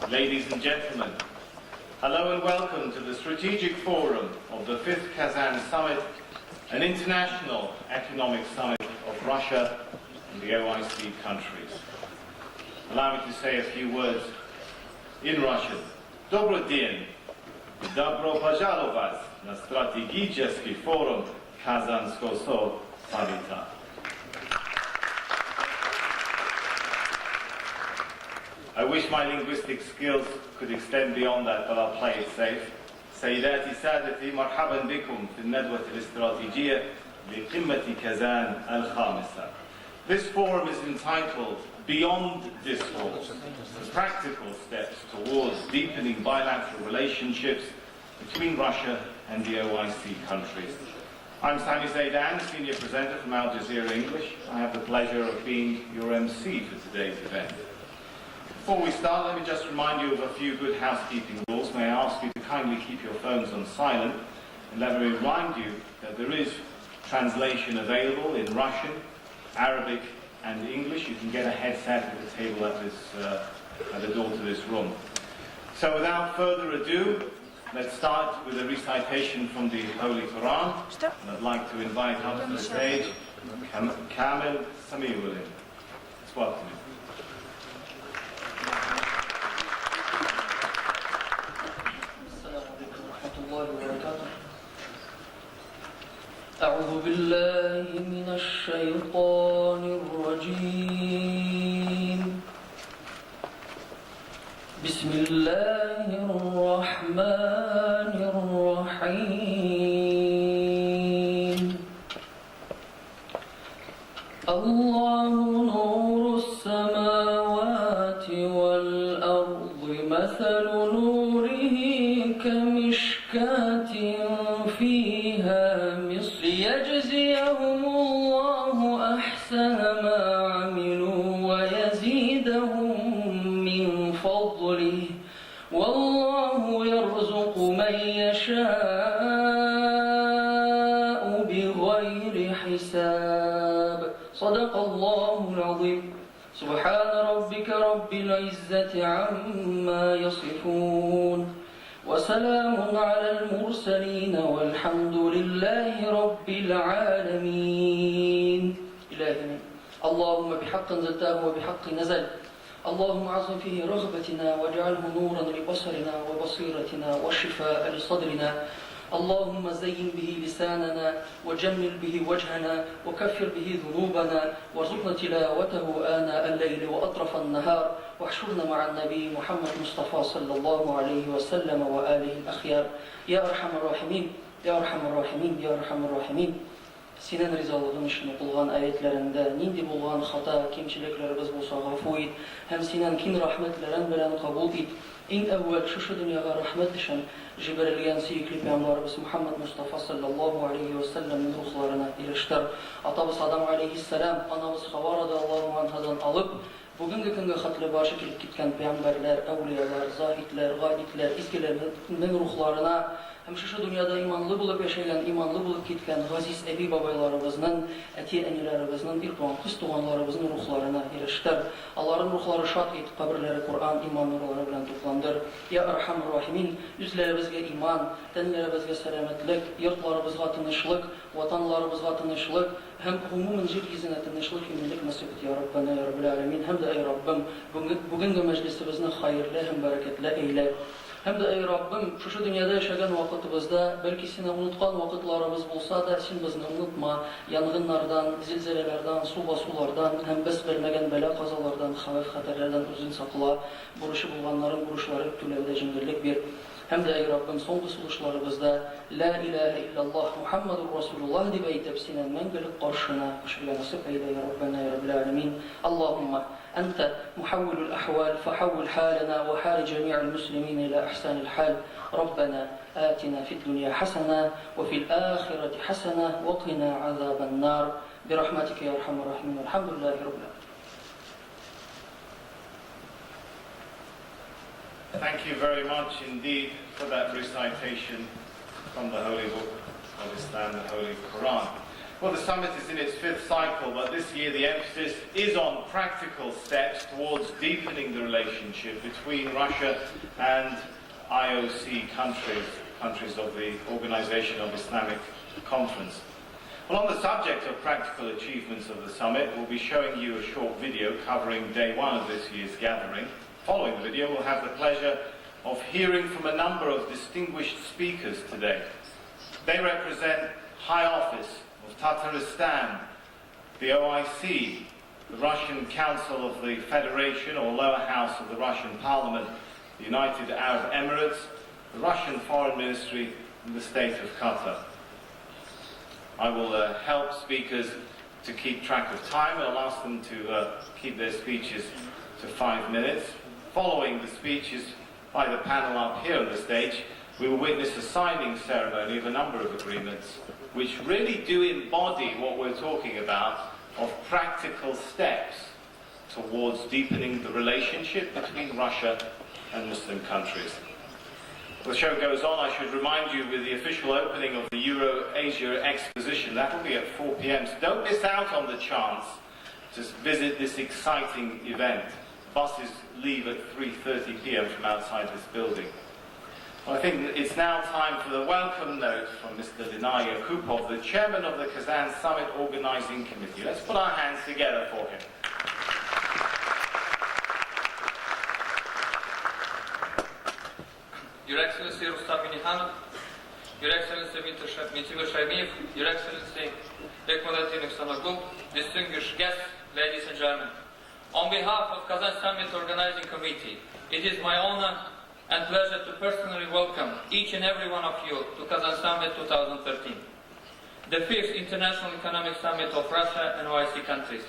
Ladies and gentlemen, hello and welcome to the Strategic Forum of the 5th KazanSummit, an international economic summit of Russia and the OIC countries. Allow me to say a few words in Russian. Добрый день! Добро пожаловать на Стратегический форум Казанского саммита. I wish my linguistic skills could extend beyond that, but I'll play it safe. سيداتي سادتي مرحبا بكم في الندوة الاستراتيجية لقمة كازان الخامسة. This forum is entitled Beyond Discourse, Practical Steps Towards Deepening Bilateral Relationships between Russia and the OIC countries. I'm Sami Zaidan, Senior Presenter from Al Jazeera English. I have the pleasure of being your MC for today's event. Before we start, let me just remind you of a few good housekeeping rules. May I ask you to kindly keep your phones on silent, and let me remind you that there is translation available in Russian, Arabic and English. You can get a headset at the table at the door to this room. So without further ado, let's start with a recitation from the Holy Quran. And I'd like to invite up to the stage Kamil Samiulin. Let's welcome him. أعوذ بالله من الشيطان الرجيم. بسم الله الرحمن الرحيم. الله نور السماوات والأرض مثل نوره كمشكاة فيها ليجزيهم الله أحسن ما عملوا ويزيدهم من فضله والله يرزق من يشاء بغير حساب. صدق الله العظيم. سبحان ربك رب العزة عما يصفون وسلام على المرسلين والحمد لله رب العالمين. إلهنا اللهم بحق أنزلته وبحق نزل، اللهم عظم فيه رغبتنا واجعله نورا لبصرنا وبصيرتنا وشفاء لصدرنا. اللهم زين به لساننا وجمل به وجهنا وكفر به ذنوبنا وارزقنا تلاوته آناء الليل وأطراف النهار واحشرنا مع النبي محمد مصطفى صلى الله عليه وسلم وآله الأخيار. يا أرحم الراحمين يا أرحم الراحمين يا أرحم الراحمين. Сенен ризалыгың өчен укылган аятларында нинди булган хата, кимчилекләребез булса гафу ит, һәм синең киң рәхмәтләрең белән кабул ит. Иң әүвәл шушы дөньяга рәхмәт өчен җибәрелгән сөекле пәйгамбәрбез Мухаммад Мустафа саллаллаху алейхи ва салламның рухларына ирештер. Атабыз Адам алейхиссалам, анабыз Хава радиллаһу анһадан алып, бүгенге көнгә хәтле башы килеп киткән пәйгамбәрләр, әүлиялар, заһидләр, гаитләр, искеләрнең рухларына hem şu dünyada imanlı bulup yaşayan, imanlı bulup gitken gaziz ebi babaylarımızın, eti enilerimizin, bir doğan kız doğanlarımızın ruhlarına eriştir. Allah'ın ruhları şad et, kabirleri Kur'an iman nurları bilen toplandır. Ya Erhamur Rahimin, yüzlerimizge iman, tenlerimizge selametlik, yurtlarımızga tınışlık, vatanlarımızga tınışlık, hem umumun yeryüzüne tınışlık, eminlik nasip et ya Rabbana ya Rabbil Alemin. Hem de ey Rabbim, bugünkü meclisimizde hayırlı hem bereketli eyle. Hem de ey Rabbim, şu dünyada yaşayan vakitimizde, belki seni unutkan vakitlarımız bulsa da, sen bizni unutma, yangınlardan, zilzelelerden, su basulardan, hem biz bilmegen bela kazalardan, havef haterlerden uzun sakla, buruşu bulganların buruşları öptülevde cingirlik bir. Hem de ey Rabbim, son kısılışlarımızda, La ilahe illallah, Muhammedur Resulullah diye eytip senin mengelik karşına, kışbile nasip eyle ya Rabbena ya Rabbil Alemin. Allahümme, أنت محول الأحوال فحول حالنا وحال جميع المسلمين إلى أحسن الحال ربنا آتنا في الدنيا حسنة وفي الآخرة حسنة وقنا عذاب النار برحمتك يا أرحم الراحمين والحمد لله رب العالمين. Thank you very much indeed for that recitation from the Holy Book of Islam, the Holy Quran. Well, the summit is in its 5th cycle, but this year the emphasis is on practical steps towards deepening the relationship between Russia and IOC countries of the Organization of Islamic Conference. Well, on the subject of practical achievements of the summit, we'll be showing you a short video covering day 1 of this year's gathering. Following the video, we'll have the pleasure of hearing from a number of distinguished speakers today. They represent High Office of Tatarstan, the OIC, the Russian Council of the Federation or Lower House of the Russian Parliament, the United Arab Emirates, the Russian Foreign Ministry, and the State of Qatar. I will help speakers to keep track of time, and I'll ask them to keep their speeches to 5 minutes. Following the speeches by the panel up here on the stage, we will witness a signing ceremony of a number of agreements which really do embody what we're talking about of practical steps towards deepening the relationship between Russia and Muslim countries. The show goes on. I should remind you with the official opening of the Euro-Asia exposition. That will be at 4 p.m. So don't miss out on the chance to visit this exciting event. Buses leave at 3:30 p.m. from outside this building. Well, I think it's now time for the welcome note from Mr. Dinar Yakupov, the chairman of the KazanSummit Organizing Committee. Let's put our hands together for him. Your Excellency Rustam Minihanov, Your Excellency Mitiva Shaimeev, Your Excellency Rekmadatinov Sanagul, distinguished guests, ladies and gentlemen. On behalf of KazanSummit Organizing Committee, it is my honor and pleasure to personally welcome each and every one of you to KazanSummit 2013, the 5th International Economic Summit of Russia and OIC countries.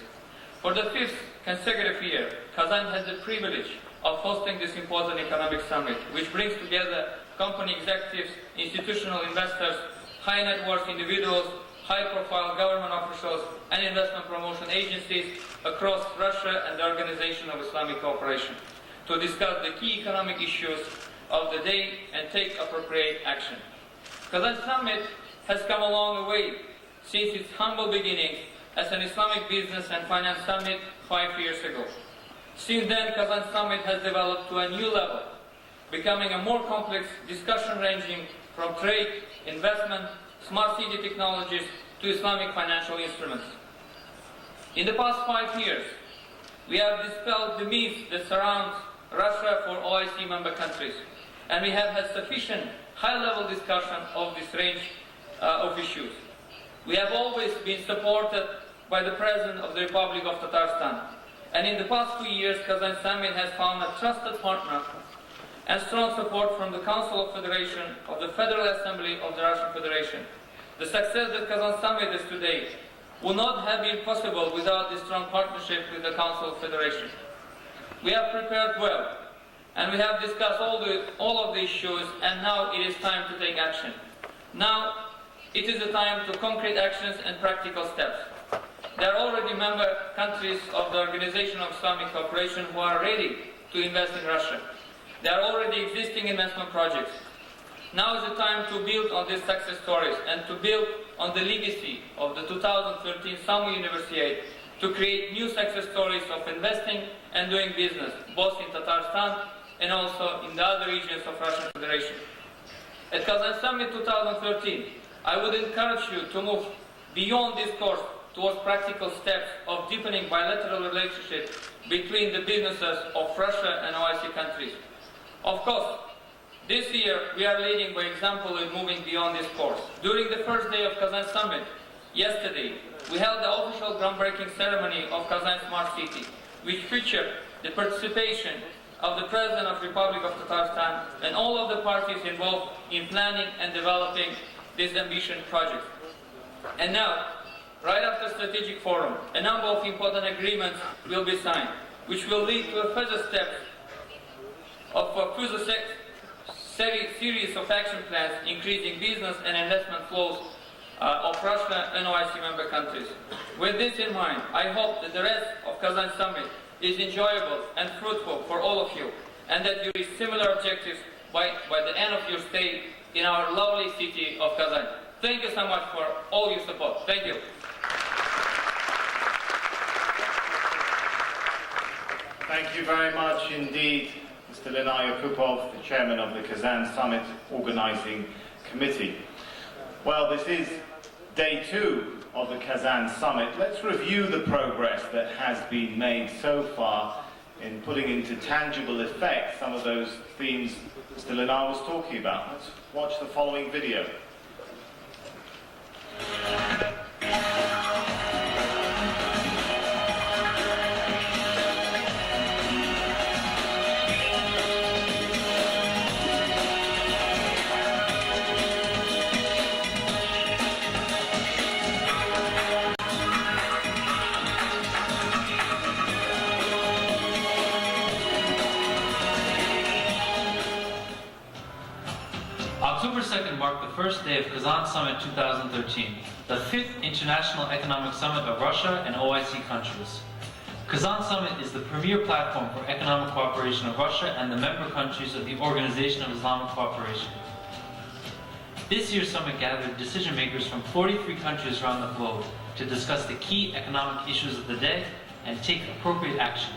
For the 5th consecutive year, Kazan has the privilege of hosting this important economic summit, which brings together company executives, institutional investors, high net worth individuals, high-profile government officials, and investment promotion agencies across Russia and the Organization of Islamic Cooperation to discuss the key economic issues of the day and take appropriate action. Kazan Summit has come a long way since its humble beginnings as an Islamic business and finance summit 5 years ago. Since then, Kazan Summit has developed to a new level, becoming a more complex discussion ranging from trade, investment, smart city technologies to Islamic financial instruments. In the past 5 years, we have dispelled the myths that surround Russia for OIC member countries, and we have had sufficient high-level discussion of this range of issues. We have always been supported by the President of the Republic of Tatarstan, and in the past 2 years, Kazan Summit has found a trusted partner and strong support from the Council of Federation of the Federal Assembly of the Russian Federation. The success that Kazan Summit is today would not have been possible without this strong partnership with the Council of Federation. We have prepared well, and we have discussed all of the issues, and now it is time to take action. Now, it is the time to concrete actions and practical steps. There are already member countries of the Organization of Islamic Cooperation who are ready to invest in Russia. There are already existing investment projects. Now is the time to build on these success stories and to build on the legacy of the 2013 Summer Universiade to create new success stories of investing and doing business, both in Tatarstan and also in the other regions of Russian Federation. At KazanSummit 2013, I would encourage you to move beyond this course towards practical steps of deepening bilateral relationship between the businesses of Russia and OIC countries. Of course, this year we are leading by example in moving beyond this course. During the first day of KazanSummit, yesterday, we held the official groundbreaking ceremony of Kazan Smart City, which featured the participation of the President of the Republic of Tatarstan and all of the parties involved in planning and developing this ambitious project. And now, right after Strategic Forum, a number of important agreements will be signed, which will lead to a further step of a further series of action plans increasing business and investment flows of Russia and OIC member countries. With this in mind, I hope that the rest of Kazan Summit is enjoyable and fruitful for all of you, and that you reach similar objectives by the end of your stay in our lovely city of Kazan. Thank you so much for all your support. Thank you. Thank you very much indeed, Mr. Lenay Yakupov, the chairman of the Kazan Summit Organizing Committee. Well, this is day 2 of the Kazan Summit. Let's review the progress that has been made so far in putting into tangible effect some of those themes Mr. Lenay was talking about. Let's watch the following video. October 2nd marked the first day of Kazan Summit 2013, the 5th International Economic Summit of Russia and OIC countries. Kazan Summit is the premier platform for economic cooperation of Russia and the member countries of the Organization of Islamic Cooperation. This year's summit gathered decision makers from 43 countries around the globe to discuss the key economic issues of the day and take appropriate action.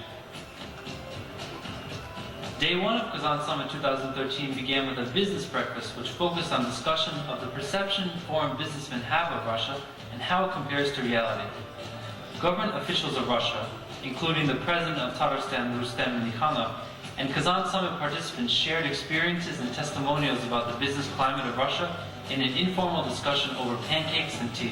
Day 1 of Kazan Summit 2013 began with a business breakfast which focused on discussion of the perception foreign businessmen have of Russia and how it compares to reality. Government officials of Russia, including the President of Tatarstan, Rustem Minikhanov, and Kazan Summit participants shared experiences and testimonials about the business climate of Russia in an informal discussion over pancakes and tea.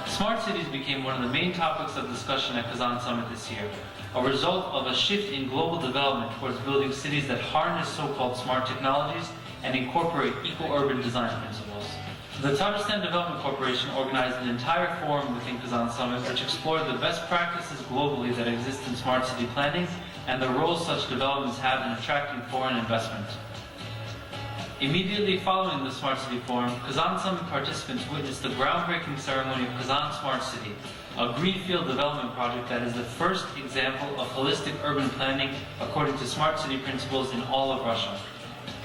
Smart cities became one of the main topics of discussion at Kazan Summit this year, a result of a shift in global development towards building cities that harness so-called smart technologies and incorporate eco-urban design principles. The Tatarstan Development Corporation organized an entire forum within Kazan Summit which explored the best practices globally that exist in smart city planning and the role such developments have in attracting foreign investment. Immediately following the Smart City Forum, Kazan Summit participants witnessed the groundbreaking ceremony of Kazan Smart City, a greenfield development project that is the first example of holistic urban planning according to smart city principles in all of Russia.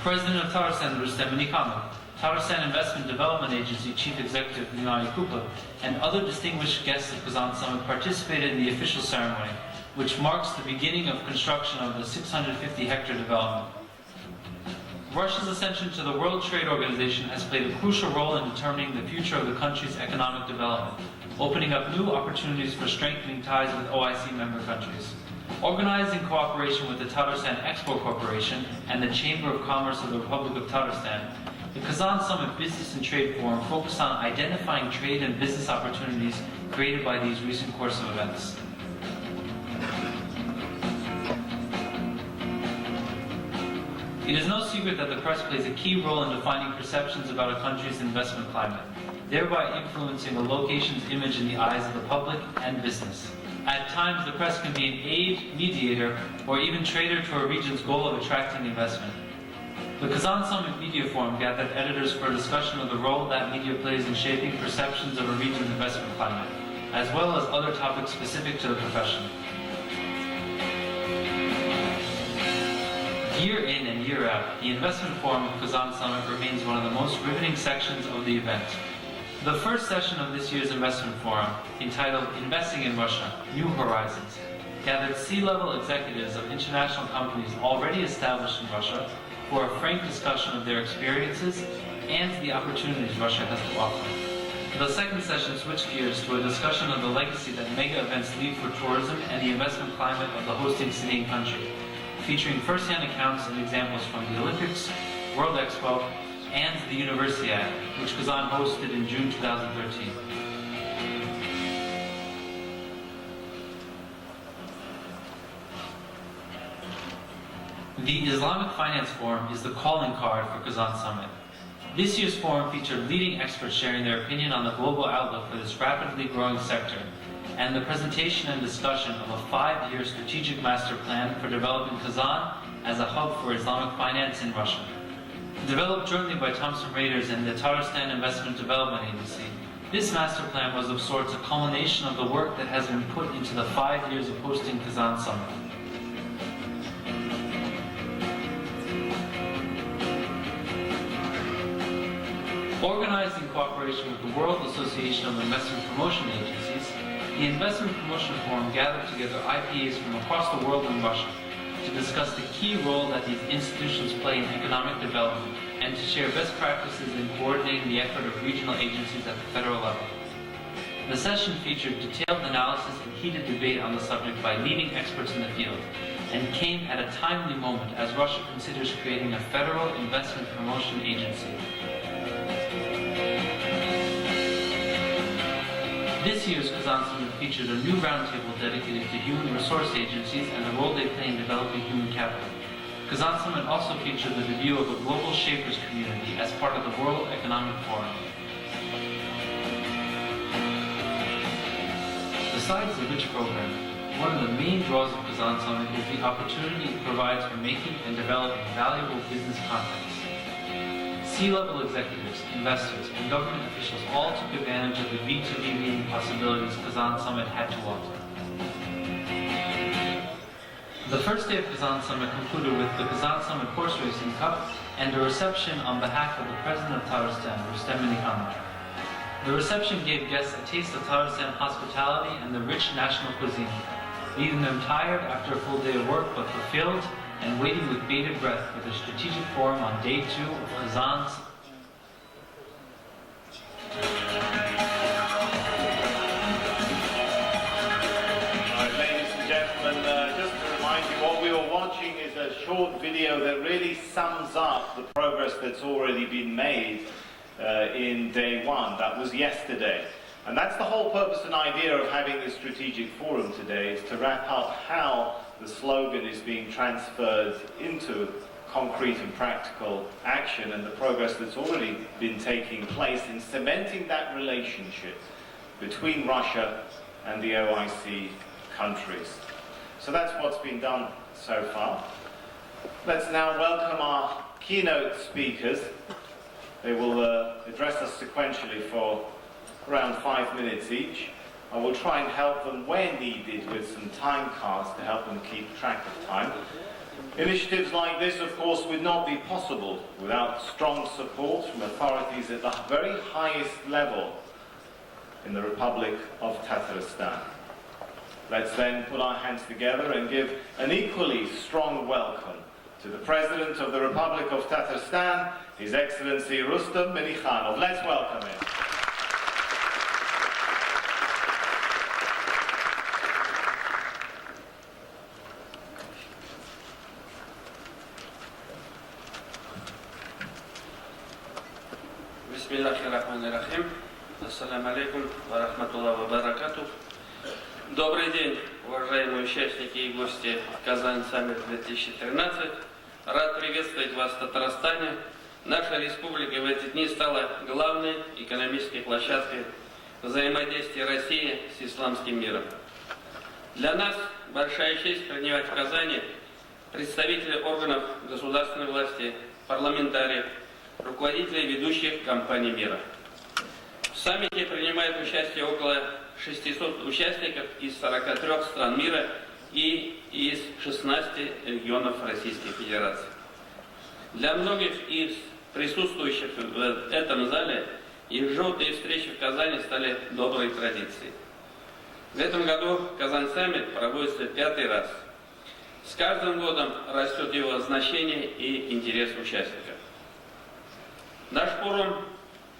President of Tatarstan, Rustem Minikhanov, Tatarstan Investment Development Agency Chief Executive Lenay Yakupov, and other distinguished guests of Kazan Summit participated in the official ceremony, which marks the beginning of construction of the 650-hectare development. Russia's ascension to the World Trade Organization has played a crucial role in determining the future of the country's economic development, opening up new opportunities for strengthening ties with OIC member countries. Organized in cooperation with the Tatarstan Export Corporation and the Chamber of Commerce of the Republic of Tatarstan, the Kazan Summit Business and Trade Forum focused on identifying trade and business opportunities created by these recent course of events. It is no secret that the press plays a key role in defining perceptions about a country's investment climate, thereby influencing a location's image in the eyes of the public and business. At times, the press can be an aid, mediator, or even traitor to a region's goal of attracting investment. The Kazan Summit Media Forum gathered editors for a discussion of the role that media plays in shaping perceptions of a region's investment climate, as well as other topics specific to the profession. Year in and year out, the investment forum of Kazan Summit remains one of the most riveting sections of the event. The first session of this year's investment forum, entitled Investing in Russia, New Horizons, gathered C-level executives of international companies already established in Russia for a frank discussion of their experiences and the opportunities Russia has to offer. The second session switched gears to a discussion of the legacy that mega events leave for tourism and the investment climate of the hosting city and country, featuring first-hand accounts and examples from the Olympics, World Expo, and the Universiade, which Kazan hosted in June 2013. The Islamic Finance Forum is the calling card for Kazan Summit. This year's forum featured leading experts sharing their opinion on the global outlook for this rapidly growing sector, and the presentation and discussion of a 5-year strategic master plan for developing Kazan as a hub for Islamic finance in Russia. Developed jointly by Thomson Reuters and the Tatarstan Investment Development Agency, this master plan was of sorts a culmination of the work that has been put into the 5 years of hosting Kazan Summit. Organized in cooperation with the World Association of Investment Promotion Agencies, the Investment Promotion Forum gathered together IPAs from across the world in Russia to discuss the key role that these institutions play in economic development and to share best practices in coordinating the effort of regional agencies at the federal level. The session featured detailed analysis and heated debate on the subject by leading experts in the field, and came at a timely moment as Russia considers creating a federal investment promotion agency. This year's Kazan Summit featured a new roundtable dedicated to human resource agencies and the role they play in developing human capital. Kazan Summit also featured the debut of a global shapers community as part of the World Economic Forum. Besides the rich program, one of the main draws of Kazan Summit is the opportunity it provides for making and developing valuable business contacts. C-level executives, investors, and government officials all took advantage of the B2B meeting possibilities Kazan Summit had to offer. The first day of Kazan Summit concluded with the Kazan Summit Horse Racing Cup and a reception on behalf of the President of Tatarstan, Rustem Minnikhanov. The reception gave guests a taste of Tatarstan hospitality and the rich national cuisine, leaving them tired after a full day of work but fulfilled and waiting with bated breath for the strategic forum on day 2 of Kazan's. Ladies and gentlemen, just to remind you, what we were watching is a short video that really sums up the progress that's already been made in day 1. That was yesterday. And that's the whole purpose and idea of having this strategic forum today, is to wrap up how the slogan is being transferred into concrete and practical action and the progress that's already been taking place in cementing that relationship between Russia and the OIC countries. So that's what's been done so far. Let's now welcome our keynote speakers. They will address us sequentially for around 5 minutes each. I will try and help them where needed with some time cards to help them keep track of time. Initiatives like this, of course, would not be possible without strong support from authorities at the very highest level in the Republic of Tatarstan. Let's then put our hands together and give an equally strong welcome to the President of the Republic of Tatarstan, His Excellency Rustem Minnikhanov. Let's welcome him. Бисмиллахир-рахманир-рахим. Ассаламу алейкум ва рахматуллахи ва баракатух. Добрый день, уважаемые участники и гости KazanSummit 2013. Рад приветствовать вас в Татарстане. Наша республика в эти дни стала главной экономической площадкой взаимодействия России с исламским миром. Для нас большая честь принимать в Казани представителей органов государственной власти, парламентариев, руководителей ведущих компаний мира. В саммите принимают участие около 600 участников из 43 стран мира и из 16 регионов Российской Федерации. Для многих из присутствующих в этом зале ежегодные встречи в Казани стали доброй традицией. В этом году KazanSummit проводится 5-й раз. С каждым годом растет его значение и интерес участников. Наш форум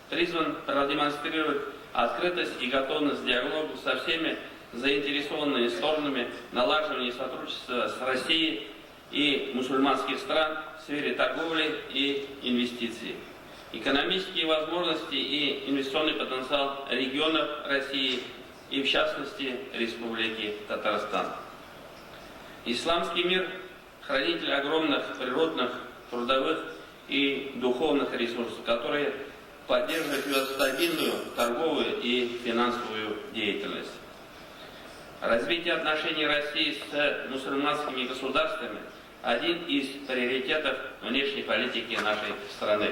призван продемонстрировать открытость и готовность к диалогу со всеми заинтересованными сторонами налаживания сотрудничества с Россией и мусульманских стран в сфере торговли и инвестиций. Экономические возможности и инвестиционный потенциал регионов России и, в частности, Республики Татарстан. Исламский мир – хранитель огромных природных, трудовых и духовных ресурсов, которые поддерживают ее стабильную торговую и финансовую деятельность. Развитие отношений России с мусульманскими государствами – один из приоритетов внешней политики нашей страны.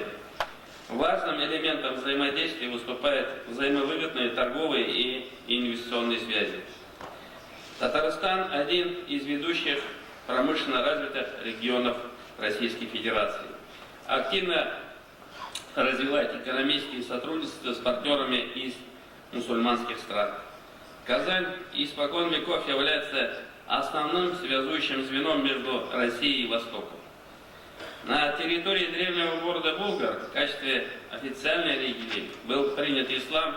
Важным элементом взаимодействия выступают взаимовыгодные торговые и инвестиционные связи. Татарстан – один из ведущих промышленно развитых регионов Российской Федерации. Активно развивает экономические сотрудничества с партнерами из мусульманских стран. Казань испокон веков является основным связующим звеном между Россией и Востоком. На территории древнего города Булгар в качестве официальной религии был принят ислам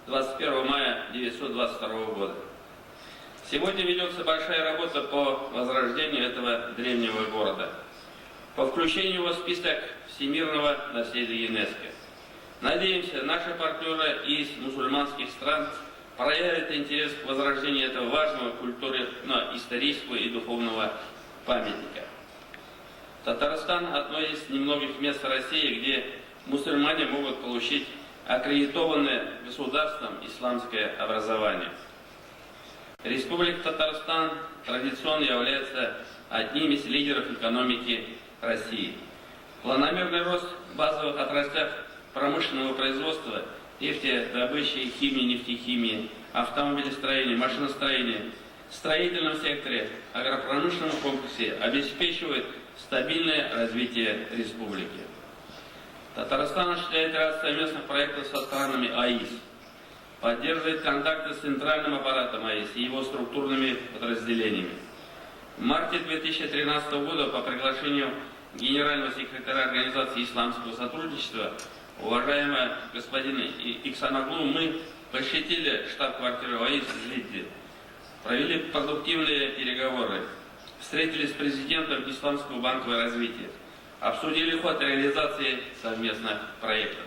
21 мая 1922 года. Сегодня ведется большая работа по возрождению этого древнего города, по включению его в список всемирного наследия ЮНЕСКО. Надеемся, наши партнеры из мусульманских стран проявят интерес к возрождению этого важного культурно-исторического и духовного памятника. Татарстан – одно из немногих мест России, где мусульмане могут получить аккредитованное государством исламское образование. Республика Татарстан традиционно является одним из лидеров экономики России. Планомерный рост в базовых отраслях промышленного производства, нефтедобычи, химии, нефтехимии, автомобилестроения, машиностроения, строительном секторе, агропромышленном комплексе обеспечивает стабильное развитие республики. Татарстан осуществляет ряд совместных проектов со странами АИС, поддерживает контакты с центральным аппаратом АИС и его структурными подразделениями. В марте 2013 года по приглашению генерального секретаря Организации исламского сотрудничества, уважаемого господина Иксанаглу, мы посетили штаб-квартиру АИС в Лидде, провели продуктивные переговоры, встретились с президентом Исламского банкового развития, обсудили ход реализации совместных проектов.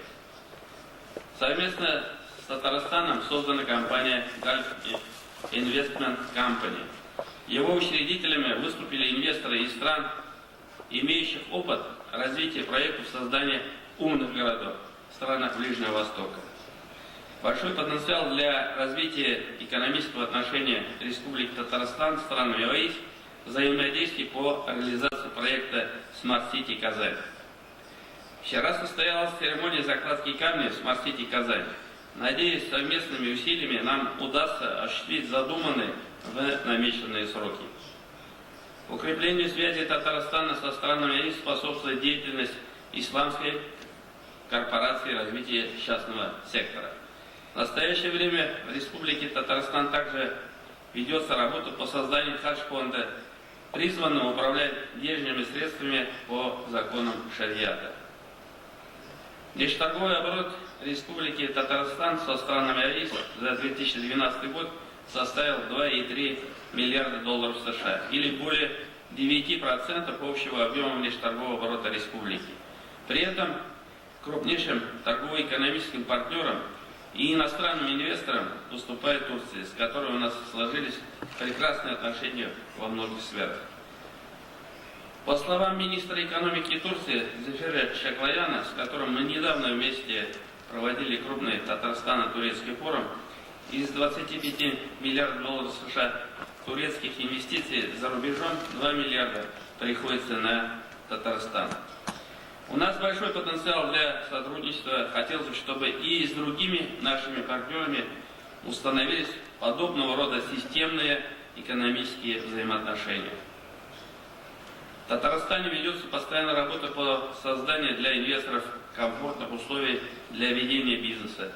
Совместно с Татарстаном создана компания Gulf Investment Company. Его учредителями выступили инвесторы из стран, имеющих опыт развития проектов создания умных городов в странах Ближнего Востока. Большой потенциал для развития экономического отношения Республики Татарстан с странами ОАИС взаимодействие по реализации проекта Smart City Казань. Вчера состоялась церемония закладки камня в Smart City Казань. Надеюсь, совместными усилиями нам удастся осуществить задуманные в намеченные сроки. Укреплению связи Татарстана со странами АИС способствует деятельность Исламской корпорации развития частного сектора. В настоящее время в Республике Татарстан также ведется работа по созданию хадж-фонда, призванного управлять денежными средствами по законам шариата. Внешнеторговый оборот Республики Татарстан со странами АИС за 2012 год составил 2,3 миллиарда долларов США, или более 9% общего объема внешнеторгового оборота республики. При этом крупнейшим торгово-экономическим партнером и иностранным инвесторам выступает Турция, с которой у нас сложились прекрасные отношения во многих сферах. По словам министра экономики Турции Зефира Шаклаяна, с которым мы недавно вместе проводили крупный Татарстано-турецкий форум, из 25 миллиардов долларов США турецких инвестиций за рубежом 2 миллиарда приходится на Татарстан. У нас большой потенциал для сотрудничества. Хотелось бы, чтобы и с другими нашими партнерами установились подобного рода системные экономические взаимоотношения. В Татарстане ведется постоянная работа по созданию для инвесторов комфортных условий для ведения бизнеса.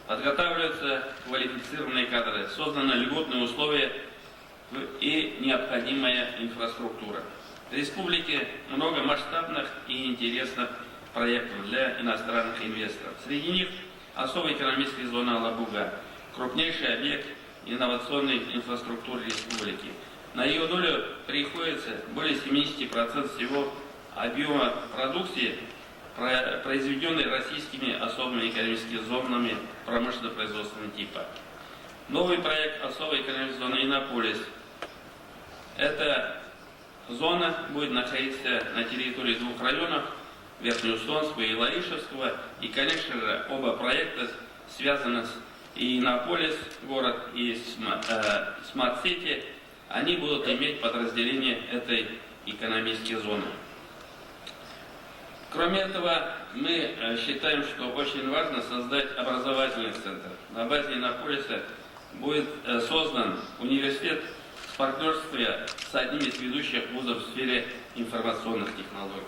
Подготавливаются квалифицированные кадры, созданы льготные условия и необходимая инфраструктура. В республике много масштабных и интересных проектов для иностранных инвесторов. Среди них особая экономическая зона Алабуга, крупнейший объект инновационной инфраструктуры республики. На ее долю приходится более 70% всего объема продукции, произведенной российскими особыми экономическими зонами промышленно-производственного типа. Новый проект особой экономической зоны Иннополис. Эта зона будет находиться на территории двух районов, Верхнеуслонского и Лаишевского. И, конечно же, оба проекта связаны с Иннополис, город, и Смарт-Сити. Они будут иметь подразделение этой экономической зоны. Кроме этого, мы считаем, что очень важно создать образовательный центр. На базе Иннополиса будет создан университет в партнерстве с одним из ведущих вузов в сфере информационных технологий.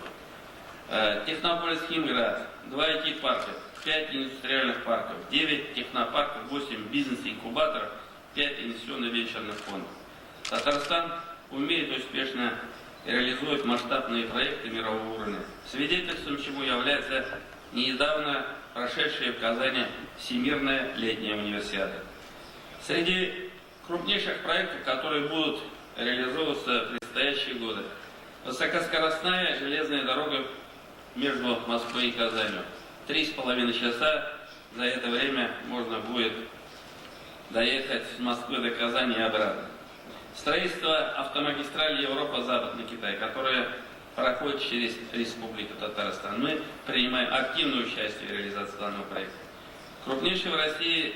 Технополис Химград, 2 IT-парка, 5 индустриальных парков, 9 технопарков, 8 бизнес-инкубаторов, 5 инвестиционно-венчурных фондов. Татарстан умеет успешно реализовать масштабные проекты мирового уровня, свидетельством чему является недавно прошедшая в Казани Всемирная летняя универсиада. Среди крупнейших проектов, которые будут реализовываться в предстоящие годы, высокоскоростная железная дорога между Москвой и Казанью. 3,5 часа за это время можно будет доехать с Москвы до Казани и обратно. Строительство автомагистрали Европа-Западный Китай, которая проходит через Республику Татарстан. Мы принимаем активное участие в реализации данного проекта. Крупнейший в России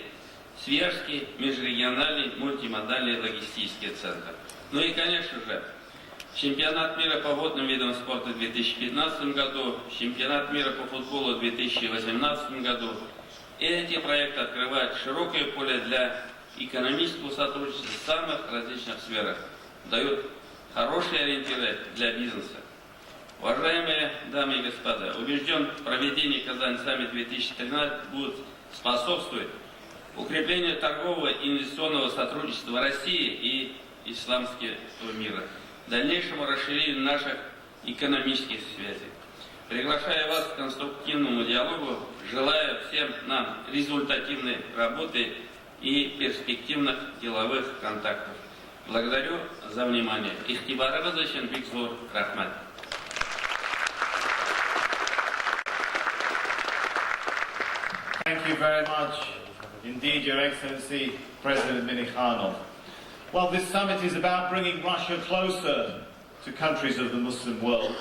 Свияжский межрегиональный мультимодальный логистический центр. Ну и, конечно же, чемпионат мира по водным видам спорта в 2015 году, чемпионат мира по футболу в 2018 году. И эти проекты открывают широкое поле для экономического сотрудничества в самых различных сферах, дают хорошие ориентиры для бизнеса. Уважаемые дамы и господа, убежден, проведение KazanSummit 2013 будет способствовать укреплению торгового и инвестиционного сотрудничества России и исламского мира, дальнейшему расширению наших экономических связей. Приглашаю вас к конструктивному диалогу, желаю всем нам результативной работы и перспективных деловых контактов. Благодарю за внимание. Ихтибарыңыз үшін бик зор рахмат. Thank you very much indeed, Your Excellency, President Minikhanov. Well, this summit is about bringing Russia closer to countries of the Muslim world.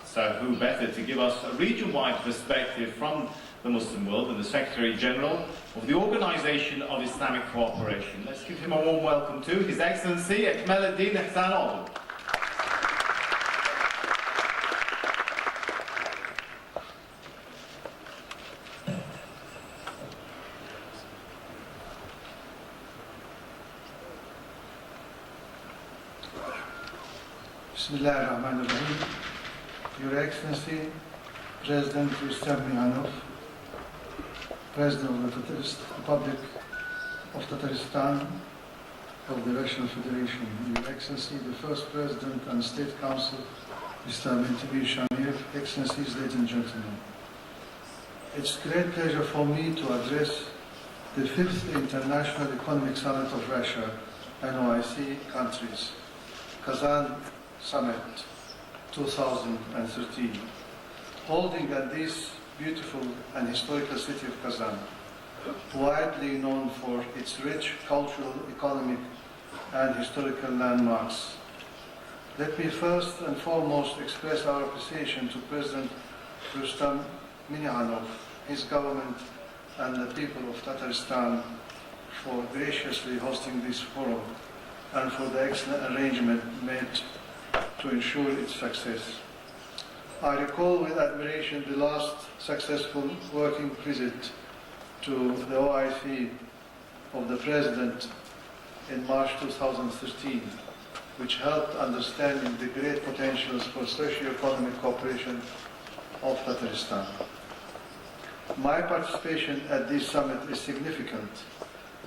So who better to give us a region-wide perspective from the Muslim world than the Secretary General of the Organization of Islamic Cooperation. Let's give him a warm welcome to His Excellency Ekmeleddin Ihsanoglu. Bismillah ar-Rahman ar-Rahim. Your Excellency, President Rustam Mihanov, President of the Republic of Tatarstan of the Russian Federation, Your Excellency, the First President and State Council, Mr. Mentabir Shamir, Excellencies, ladies and gentlemen. It's a great pleasure for me to address the 5th International Economic Summit of Russia and OIC countries, KazanSummit 2013, holding at this beautiful and historical city of Kazan, widely known for its rich cultural, economic, and historical landmarks. Let me first and foremost express our appreciation to President Rustam Mihanov, his government, and the people of Tatarstan for graciously hosting this forum and for the excellent arrangement made to ensure its success. I recall with admiration the last successful working visit to the OIC of the President in March 2013, which helped understanding the great potentials for socio-economic cooperation of Tatarstan. My participation at this summit is significant,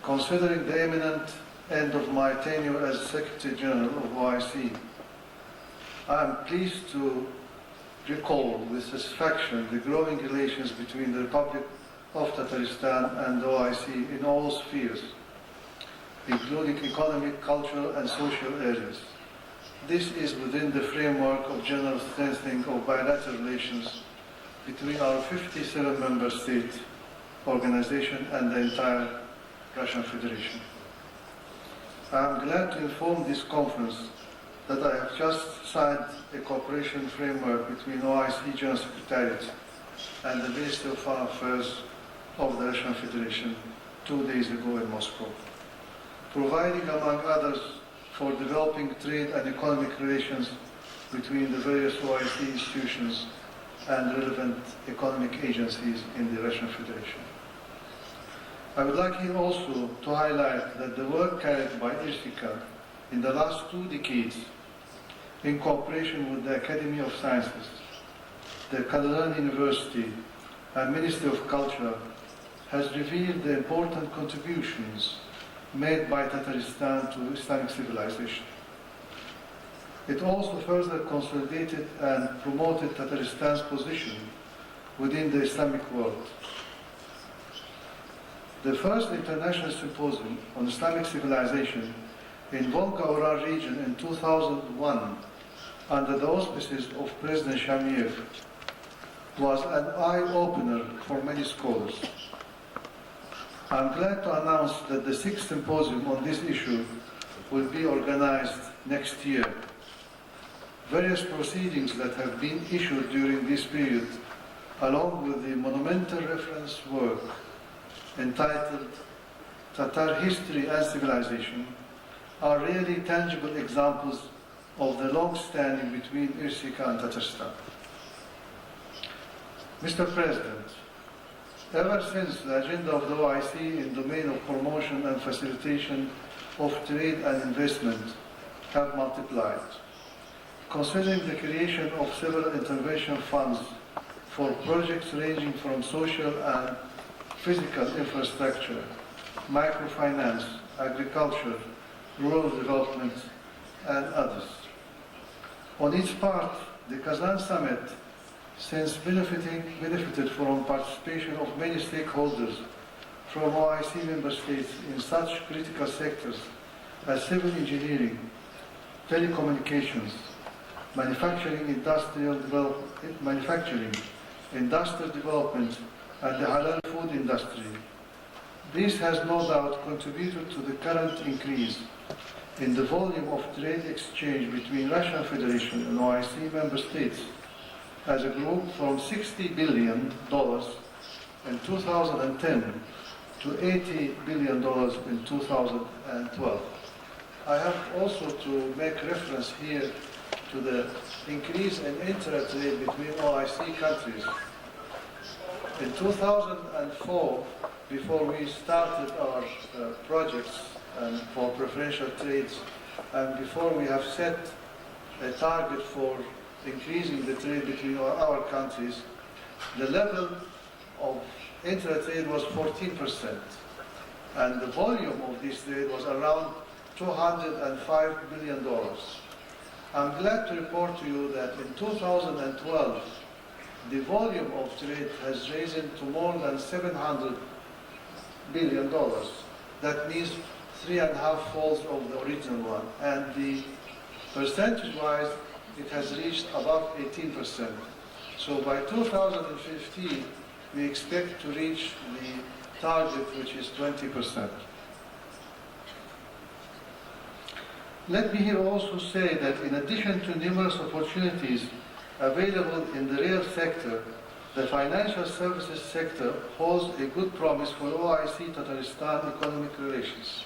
considering the imminent end of my tenure as Secretary General of OIC. I am pleased to recall with satisfaction the growing relations between the Republic of Tatarstan and the OIC in all spheres, including economic, cultural and social areas. This is within the framework of general strengthening of bilateral relations between our 57 member state organization and the entire Russian Federation. I am glad to inform this conference that I have just signed a cooperation framework between OIC General Secretariat and the Ministry of Foreign Affairs of the Russian Federation 2 days ago in Moscow, providing, among others, for developing trade and economic relations between the various OIC institutions and relevant economic agencies in the Russian Federation. I would like here also to highlight that the work carried by IRSICA in the last 2 decades in cooperation with the Academy of Sciences, the Kazan University and Ministry of Culture has revealed the important contributions made by Tatarstan to Islamic civilization. It also further consolidated and promoted Tatarstan's position within the Islamic world. The first international symposium on Islamic civilization in Volga-Ural region in 2001, under the auspices of President Shamiev, was an eye-opener for many scholars. I'm glad to announce that the 6th symposium on this issue will be organized next year. Various proceedings that have been issued during this period, along with the monumental reference work entitled Tatar History and Civilization, are really tangible examples of the long-standing between IRSICA and Tatarstan. Mr. President, ever since the agenda of the OIC in the domain of promotion and facilitation of trade and investment have multiplied, considering the creation of several intervention funds for projects ranging from social and physical infrastructure, microfinance, agriculture, rural development, and others. On its part, the Kazan Summit since benefited from participation of many stakeholders from OIC member states in such critical sectors as civil engineering, telecommunications, manufacturing, industrial development, and the halal food industry. This has no doubt contributed to the current increase in the volume of trade exchange between Russian Federation and OIC member states as a group from $60 billion in 2010 to $80 billion in 2012. I have also to make reference here to the increase in intra-trade between OIC countries. In 2004, before we started our projects and for preferential trades, and before we have set a target for increasing the trade between our countries, the level of intra-trade was 14%, and the volume of this trade was around $205 billion. I'm glad to report to you that in 2012, the volume of trade has risen to more than $700 billion. That means 3.5 folds of the original one, and the percentage-wise, it has reached above 18%. So by 2015, we expect to reach the target, which is 20%. Let me here also say that in addition to numerous opportunities available in the real sector, the financial services sector holds a good promise for OIC Tatarstan economic relations.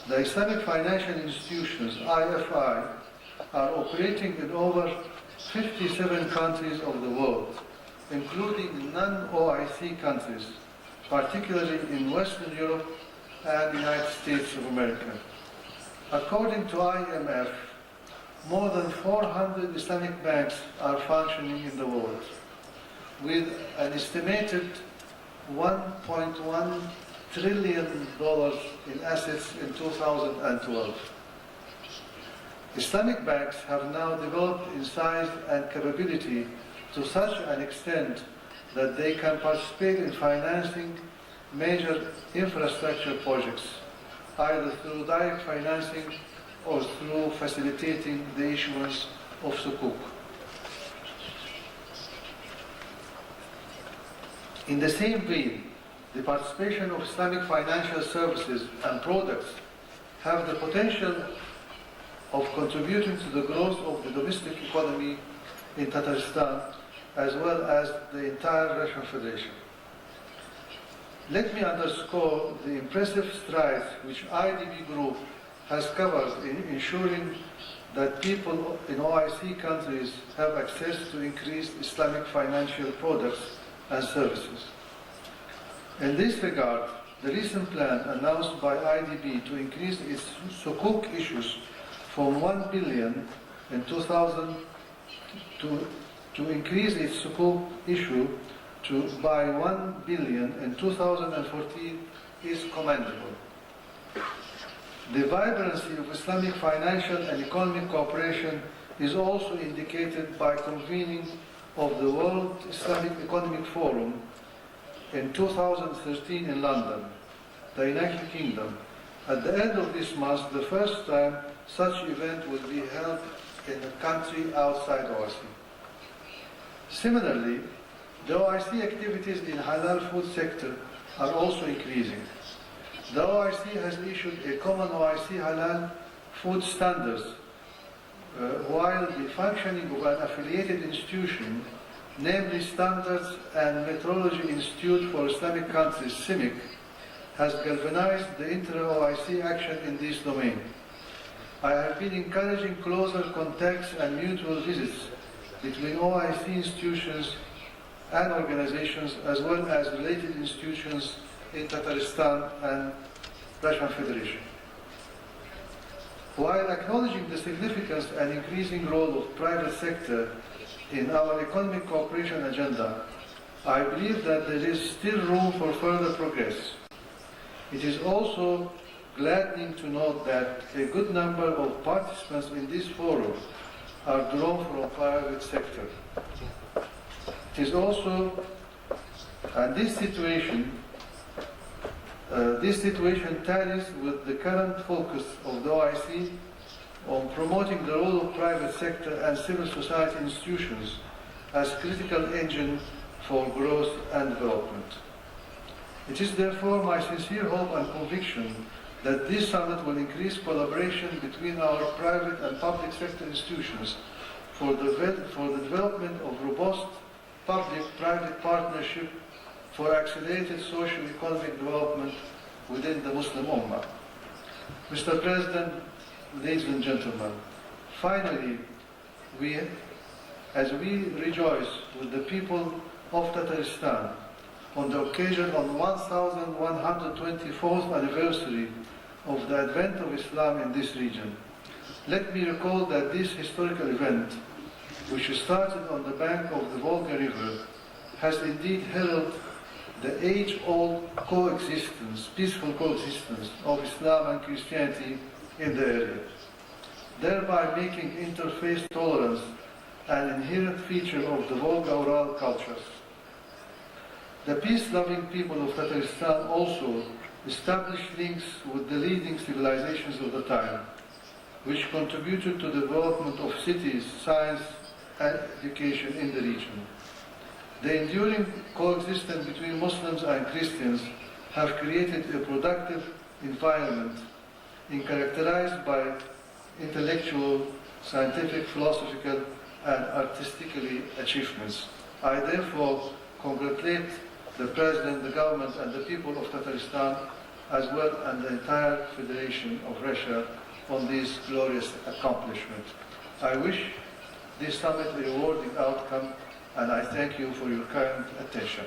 The Islamic financial institutions, IFI, are operating in over 57 countries of the world, including non-OIC countries, particularly in Western Europe and the United States of America. According to IMF, more than 400 Islamic banks are functioning in the world, with an estimated $1.1 trillion in assets in 2012. Islamic banks have now developed in size and capability to such an extent that they can participate in financing major infrastructure projects, either through direct financing or through facilitating the issuance of sukuk. In the same vein, the participation of Islamic financial services and products have the potential of contributing to the growth of the domestic economy in Tatarstan as well as the entire Russian Federation. Let me underscore the impressive strides which IDB Group has covered in ensuring that people in OIC countries have access to increased Islamic financial products and services. In this regard, the recent plan announced by IDB to increase its sukuk issues from 1 billion in 2000 to increase its sukuk issue by 1 billion in 2014 is commendable. The vibrancy of Islamic financial and economic cooperation is also indicated by convening of the World Islamic Economic Forum in 2013 in London, the United Kingdom. At the end of this month, the first time such event will be held in a country outside OIC. Similarly, the OIC activities in halal food sector are also increasing. The OIC has issued a common OIC halal food standards, while the functioning of an affiliated institution, namely Standards and Metrology Institute for Islamic Countries, CIMIC, has galvanized the inter-OIC action in this domain. I have been encouraging closer contacts and mutual visits between OIC institutions and organizations as well as related institutions in Tatarstan and Russian Federation. While acknowledging the significance and increasing role of private sector in our economic cooperation agenda, I believe that there is still room for further progress. It is also gladdening to note that a good number of participants in this forum are drawn from private sector. It is also, and this situation tallies with the current focus of the OIC on promoting the role of private sector and civil society institutions as critical engine for growth and development. It is therefore my sincere hope and conviction that this summit will increase collaboration between our private and public sector institutions for the development of robust public-private partnership for accelerated socio-economic development within the Muslim Ummah. Mr. President, ladies and gentlemen, finally, as we rejoice with the people of Tatarstan on the occasion of 1124th anniversary of the advent of Islam in this region, let me recall that this historical event, which started on the bank of the Volga River, has indeed heralded the age-old coexistence, peaceful coexistence of Islam and Christianity in the area, thereby making interfaith tolerance an inherent feature of the Volga-Ural cultures. The peace-loving people of Tatarstan also established links with the leading civilizations of the time, which contributed to the development of cities, science, and education in the region. The enduring coexistence between Muslims and Christians have created a productive environment characterized by intellectual, scientific, philosophical, and artistically achievements. I therefore congratulate the President, the government, and the people of Tatarstan, as well as the entire Federation of Russia on this glorious accomplishment. I wish this summit a rewarding outcome, and I thank you for your kind attention.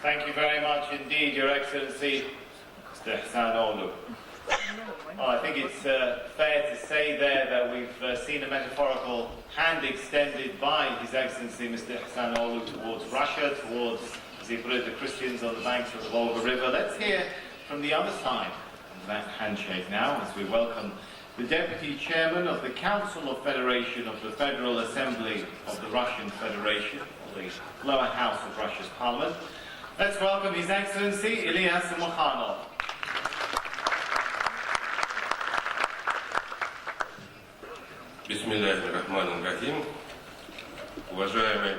Thank you very much indeed, Your Excellency, Mr. Hasanoğlu. Oh, I think it's fair to say there that we've seen a metaphorical hand extended by His Excellency Mr. Hasanoğlu towards Russia, towards, as he put it, the Christians on the banks of the Volga River. Let's hear from the other side of that handshake now as we welcome the Deputy Chairman of the Council of Federation of the Federal Assembly of the Russian Federation, the lower house of Russia's Parliament. Let's welcome His Excellency Ilyas Mukhanov. Бисмиллахир-рахманир-рахим. Уважаемый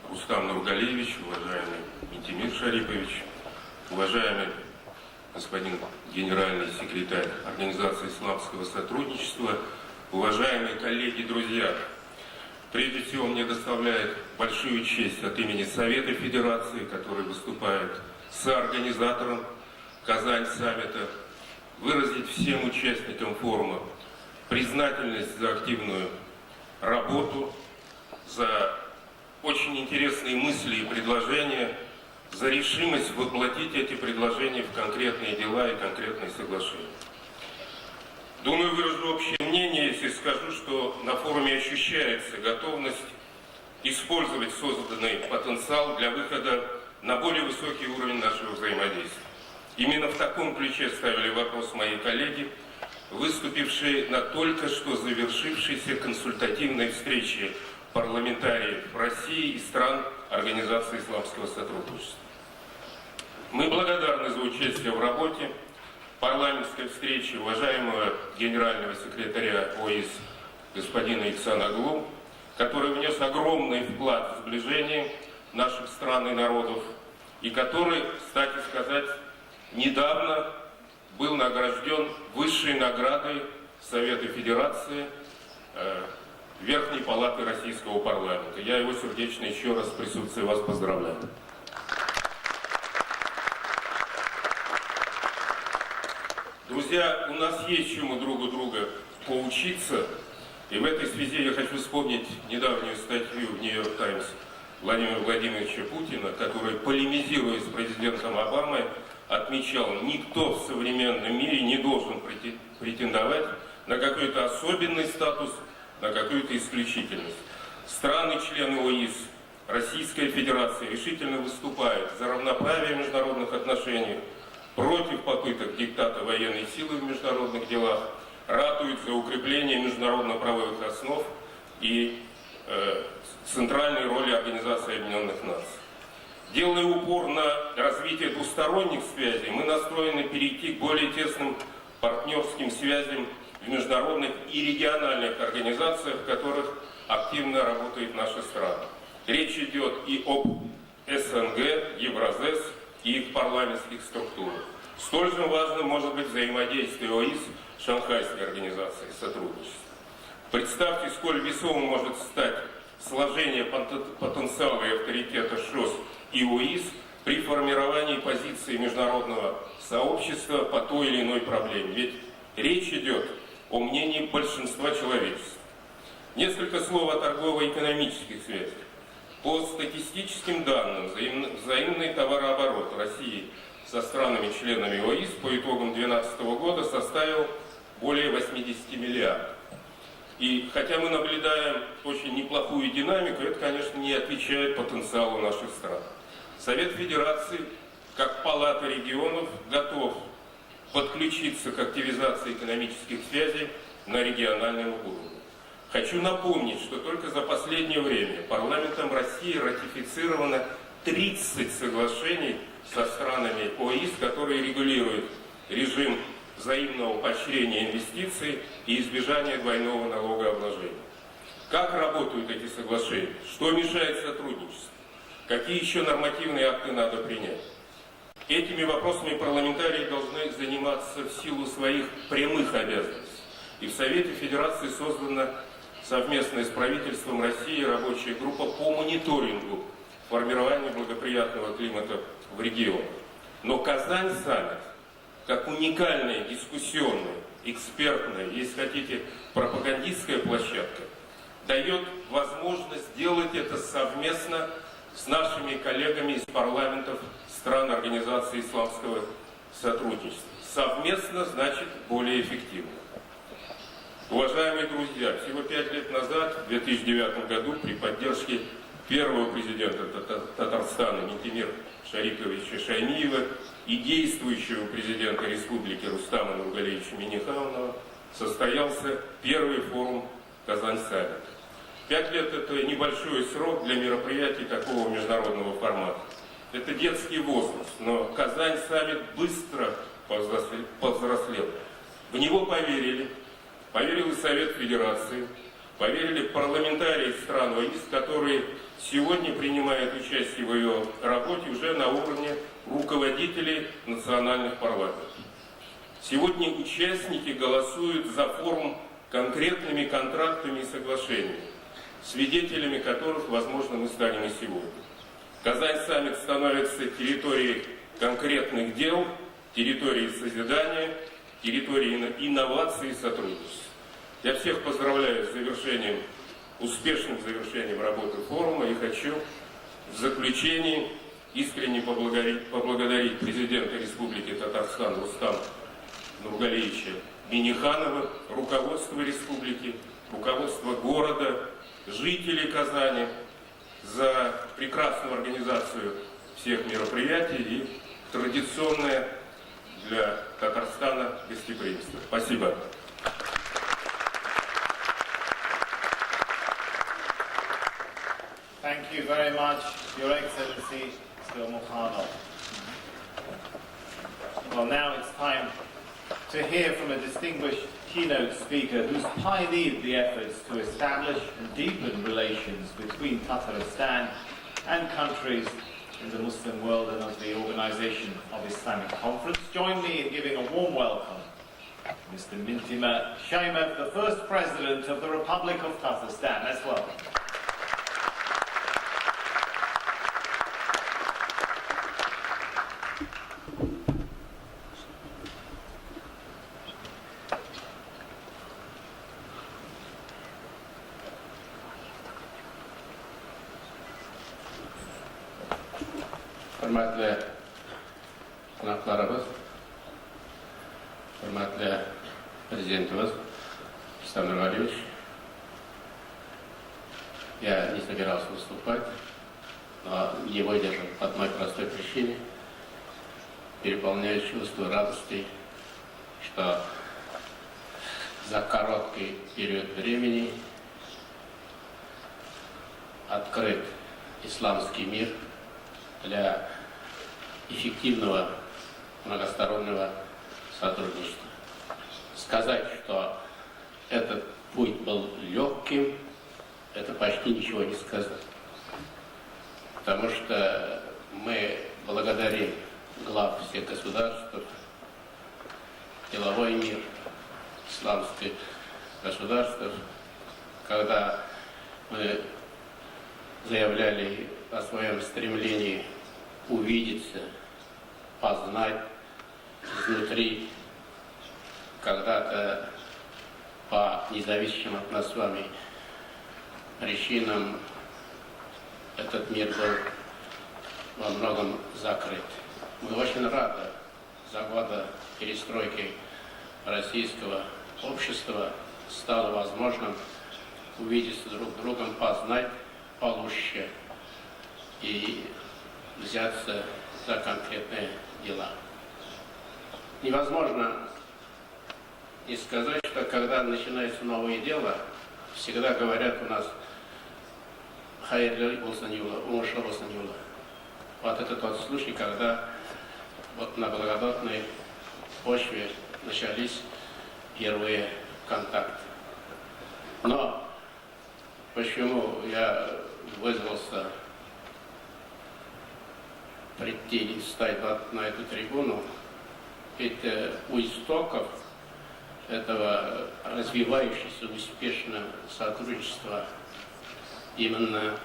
Рустам Нургалиевич, уважаемый Митимир Шарипович, уважаемый господин генеральный секретарь Организации исламского сотрудничества, уважаемые коллеги и друзья, прежде всего мне доставляет большую честь от имени Совета Федерации, который выступает соорганизатором KazanSummit, выразить всем участникам форума признательность за активную работу, за очень интересные мысли и предложения, за решимость воплотить эти предложения в конкретные дела и конкретные соглашения. Думаю, выражу общее мнение, если скажу, что на форуме ощущается готовность использовать созданный потенциал для выхода на более высокий уровень нашего взаимодействия. Именно в таком ключе ставили вопрос мои коллеги, выступившие на только что завершившейся консультативной встрече парламентариев России и стран Организации исламского сотрудничества. Мы благодарны за участие в работе парламентской встречи уважаемого генерального секретаря ОИС господина Ихсаноглу, который внес огромный вклад в сближение наших стран и народов, и который, кстати сказать, недавно был награжден высшей наградой Совета Федерации Верхней Палаты Российского парламента. Я его сердечно еще раз в присутствии вас поздравляю. Друзья, у нас есть чему друг у друга поучиться. И в этой связи я хочу вспомнить недавнюю статью в Нью-Йорк Таймс Владимира Владимировича Путина, который, полемизируя с президентом Обамой, отмечал, никто в современном мире не должен претендовать на какой-то особенный статус, на какую-то исключительность. Страны-члены ОИС, Российская Федерация решительно выступают за равноправие в международных отношениях, против попыток диктата военной силы в международных делах, ратуют за укрепление международно-правовых основ и центральной роли Организации Объединенных Наций. Делая упор на развитие двусторонних связей, мы настроены перейти к более тесным партнерским связям в международных и региональных организациях, в которых активно работает наша страна. Речь идет и об СНГ, Евразес и их парламентских структурах. Столь же важным может быть взаимодействие ОИС с Шанхайской организацией сотрудничества. Представьте, сколь весомым может стать сложение потенциала и авторитета ШОС и ОИС при формировании позиции международного сообщества по той или иной проблеме. Ведь речь идет о мнении большинства человечества. Несколько слов о торгово-экономических связях. По статистическим данным, взаимный товарооборот России со странами-членами ОИС по итогам 2012 года составил более 80 миллиардов. И хотя мы наблюдаем очень неплохую динамику, это, конечно, не отвечает потенциалу наших стран. Совет Федерации, как Палата регионов, готов подключиться к активизации экономических связей на региональном уровне. Хочу напомнить, что только за последнее время парламентом России ратифицировано 30 соглашений со странами ОИС, которые регулируют режим взаимного поощрения инвестиций и избежания двойного налогообложения. Как работают эти соглашения? Что мешает сотрудничеству? Какие еще нормативные акты надо принять? Этими вопросами парламентарии должны заниматься в силу своих прямых обязанностей. И в Совете Федерации создана совместно с правительством России рабочая группа по мониторингу формирования благоприятного климата в регионе. Но KazanSummit, как уникальная дискуссионная, экспертная, если хотите, пропагандистская площадка, дает возможность сделать это совместно с нашими коллегами из парламентов стран Организации исламского сотрудничества. Совместно значит более эффективно. Уважаемые друзья, всего 5 лет назад, в 2009 году, при поддержке первого президента Татарстана Минтимира Шариповича Шаймиева и действующего президента республики Рустама Нургалиевича Минниханова состоялся первый форум «KazanSummit». 5 лет – это небольшой срок для мероприятий такого международного формата. Это детский возраст, но KazanSummit быстро повзрослел. В него поверил и Совет Федерации, поверили парламентарии стран ОИС, которые сегодня принимают участие в ее работе уже на уровне руководителей национальных парламентов. Сегодня участники голосуют за форум конкретными контрактами и соглашениями, свидетелями которых, возможно, мы станем и сегодня. KazanSummit становится территорией конкретных дел, территорией созидания, территорией инноваций и сотрудничества. Я всех поздравляю с успешным завершением работы форума и хочу в заключении искренне поблагодарить президента Республики Татарстан Рустама Нургалиевича Минниханова, руководство республики, руководство города, жителей Казани за прекрасную организацию всех мероприятий и традиционное для Татарстана гостеприимство. Спасибо. Thank you very much, Your Excellency Mukhanov. Well, now it's time to hear from a distinguished keynote speaker who's pioneered the efforts to establish and deepen relations between Tatarstan and countries in the Muslim world and of the Organization of Islamic Conference. Join me in giving a warm welcome to Mr. Mintimir Shaimev, the first President of the Republic of Tatarstan. Let's welcome. Hörmətli qonaqlarımız, hörmətli президентimiz Рустам Нургалиевич, я не собирался выступать, но не выдержал по одной простой причине, переполняю чувство радости, что за короткий период времени открыт исламский мир для эффективного многостороннего сотрудничества. Сказать, что этот путь был легким, это почти ничего не сказать. Потому что мы благодарим глав всех государств, деловой мир, исламских государств, когда мы заявляли о своем стремлении увидеться, познать изнутри, когда-то по независимым от нас с вами причинам этот мир был во многом закрыт. Мы очень рады за годы перестройки российского общества стало возможным увидеться друг с другом, познать получше и взяться за конкретные дела. Невозможно не сказать, что когда начинается новое дело, всегда говорят у нас «хайр болсанюла, умуша болсанюла». Вот это тот случай, когда вот на благодатной почве начались первые контакты. Но почему я вызвался прийти и встать на эту трибуну? Ведь у истоков этого развивающегося успешного сотрудничества именно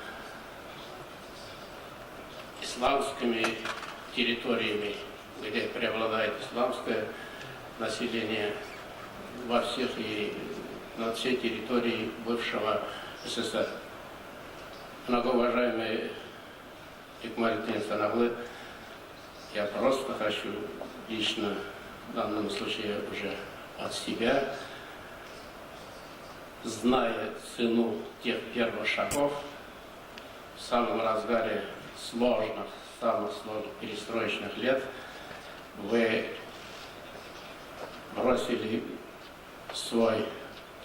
исламскими территориями, где преобладает исламское население во всех и на всей территории бывшего СССР. Многоуважаемый Икмалитин Санаглы, я просто хочу лично в данном случае уже от себя, зная цену тех первых шагов, в самом разгаре самых сложных перестроечных лет, вы бросили свой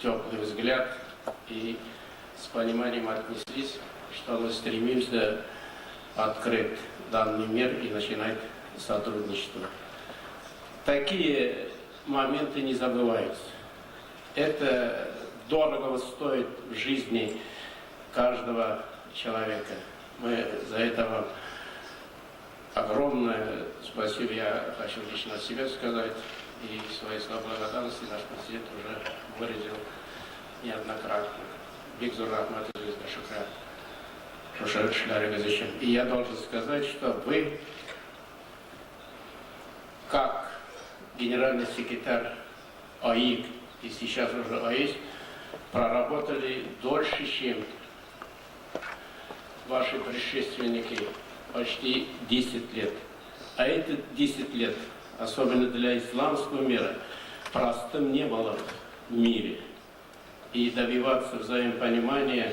теплый взгляд и с пониманием отнеслись, что мы стремимся открыть данный мир и начинать сотрудничество. Такие моменты не забываются. Это дорого стоит в жизни каждого человека. Мы за это вам огромное спасибо. Я хочу лично от себя сказать. И свои слова благодарности наш президент уже выразил неоднократно. Бигзур Рахмат Шукра. И я должен сказать, что вы, как генеральный секретарь ОИК и сейчас уже ОИС, проработали дольше, чем ваши предшественники, почти 10 лет. А это 10 лет, особенно для исламского мира, простым не было в мире. И добиваться взаимопонимания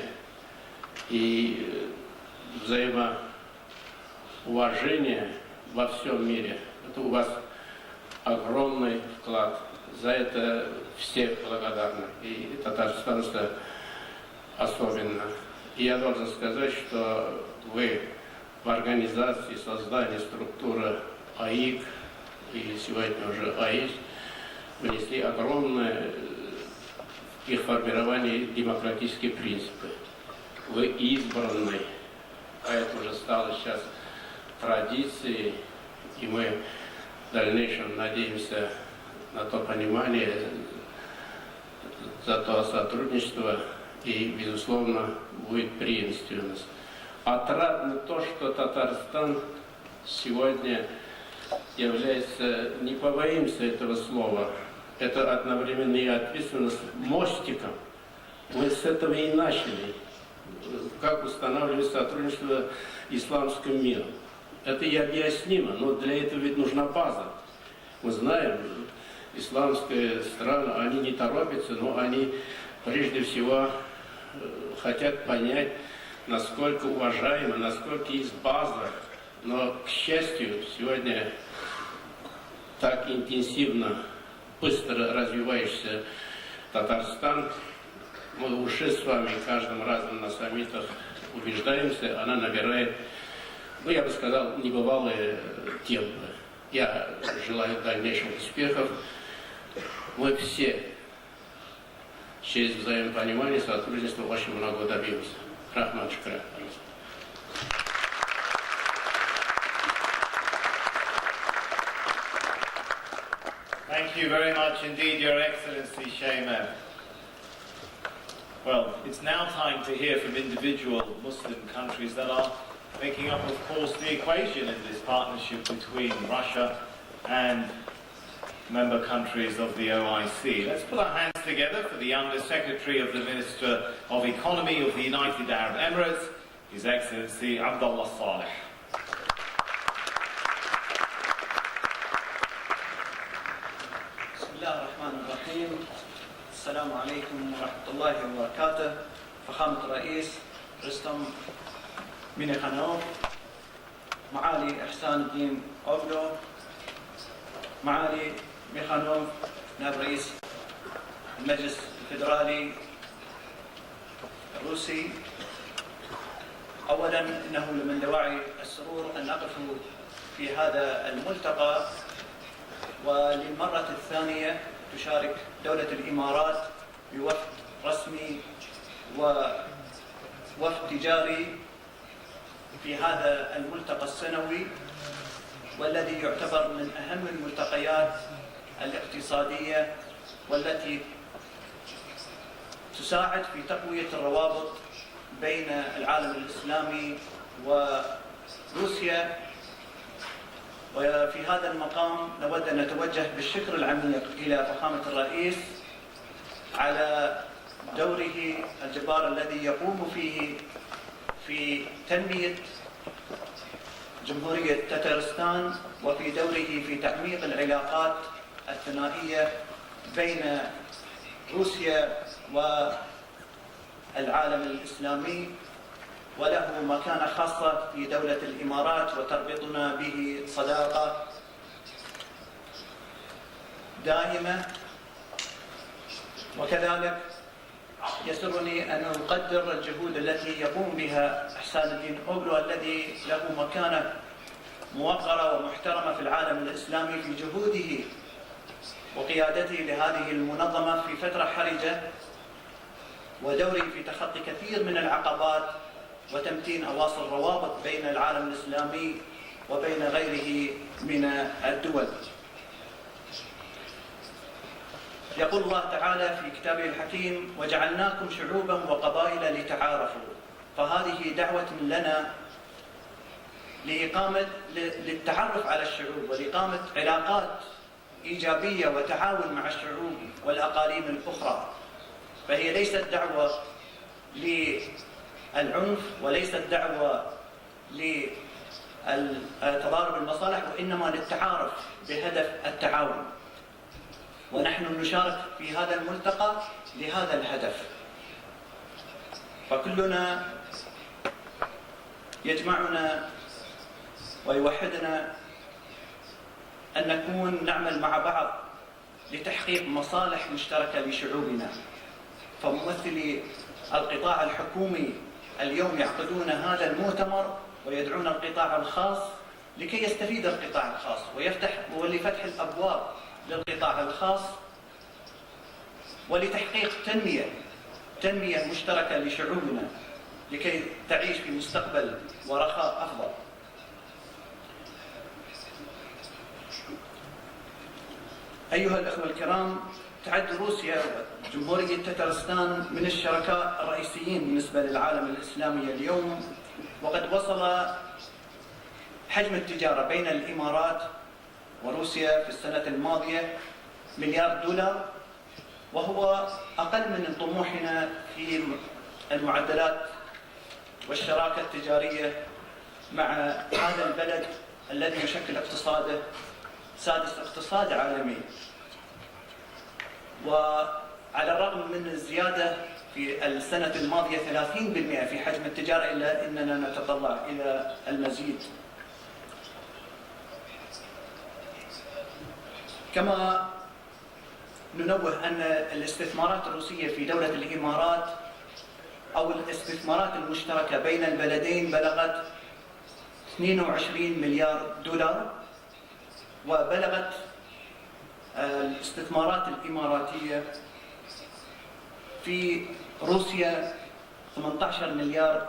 и взаимоуважения во всем мире, это у вас огромный вклад. За это все благодарны, и татарстанцы особенно. И я должен сказать, что вы в организации создания структуры АИК и сегодня уже АИС внесли огромное в их формирование демократические принципы. Вы избранный, а это уже стало сейчас традицией, и мы в дальнейшем надеемся на то понимание, за то сотрудничество, и, безусловно, будет преемственность. Отрадно то, что Татарстан сегодня является, не побоимся этого слова, это одновременно и ответственность мостиком. Мы с этого и начали, как устанавливать сотрудничество исламским миром. Это и объяснимо, но для этого ведь нужна база. Мы знаем, исламские страны, они не торопятся, но они прежде всего хотят понять, насколько уважаемо, насколько есть база. Но, к счастью, сегодня так интенсивно, быстро развивающийся Татарстан, мы уже с вами каждым разом на саммитах убеждаемся, она набирает, ну, я бы сказал, небывалые темпы. Я желаю дальнейших успехов. Мы все через взаимопонимание, сотрудничество очень много добьемся. Рахмат шукра. Thank you very much indeed, Your Excellency Shayman. Well, it's now time to hear from individual Muslim countries that are making up, of course, the equation in this partnership between Russia and member countries of the OIC. Let's put our hands together for the Under Secretary of the Minister of Economy of the United Arab Emirates, His Excellency Abdullah Saleh. السلام عليكم ورحمة الله وبركاته. فخامة الرئيس رستم مينيخانوف، معالي إحسان الدين أوغلو، معالي ميخانوف نائب رئيس المجلس الفيدرالي الروسي، أولا إنه من دواعي السرور أن نقف في هذا الملتقى، وللمرة الثانية تشارك دولة الإمارات بوفد رسمي ووفد تجاري في هذا الملتقى السنوي، والذي يعتبر من أهم الملتقيات الاقتصادية والتي تساعد في تقوية الروابط بين العالم الإسلامي وروسيا. وفي هذا المقام نود أن نتوجه بالشكر العميق إلى فخامة الرئيس على دوره الجبار الذي يقوم فيه في تنمية جمهورية تترستان وفي دوره في تعميق العلاقات الثنائية بين روسيا والعالم الإسلامي، وله مكانة خاصة في دولة الإمارات وتربطنا به صداقة دائمة. وكذلك يسرني أن أقدر الجهود التي يقوم بها إحسان الدين أوغلو الذي له مكانة موقرة ومحترمة في العالم الإسلامي في جهوده وقيادته لهذه المنظمة في فترة حرجة، ودوري في تخطي كثير من العقبات وتمتين أواصر الروابط بين العالم الإسلامي وبين غيره من الدول. يقول الله تعالى في كتابه الحكيم: وجعلناكم شعوبا وقبائل لتعارفوا. فهذه دعوة لنا للتعرف على الشعوب ولإقامة علاقات إيجابية وتعاون مع الشعوب والأقاليم الأخرى. فهي ليست دعوة للعنف وليست دعوة لتضارب المصالح، وإنما للتعارف بهدف التعاون. ونحن نشارك في هذا الملتقى لهذا الهدف. فكلنا يجمعنا ويوحدنا أن نكون نعمل مع بعض لتحقيق مصالح مشتركة لشعوبنا. فممثلي القطاع الحكومي اليوم يعقدون هذا المؤتمر ويدعون القطاع الخاص لكي يستفيد القطاع الخاص ولفتح الأبواب للقطاع الخاص ولتحقيق تنمية مشتركة لشعوبنا لكي تعيش في مستقبل ورخاء أفضل. أيها الأخوة الكرام، تعد روسيا وجمهورية تترستان من الشركاء الرئيسيين بالنسبة للعالم الإسلامي اليوم، وقد وصل حجم التجارة بين الإمارات وروسيا في السنة الماضية $1 مليار، وهو أقل من طموحنا في المعدلات والشراكة التجارية مع هذا البلد الذي يشكل اقتصاده سادس اقتصاد عالمي. وعلى الرغم من الزيادة في السنة الماضية 30% في حجم التجارة، إلا أننا نتطلع إلى المزيد. كما ننوه أن الاستثمارات الروسية في دولة الإمارات أو الاستثمارات المشتركة بين البلدين بلغت $22 مليار، وبلغت الاستثمارات الإماراتية في روسيا $18 مليار،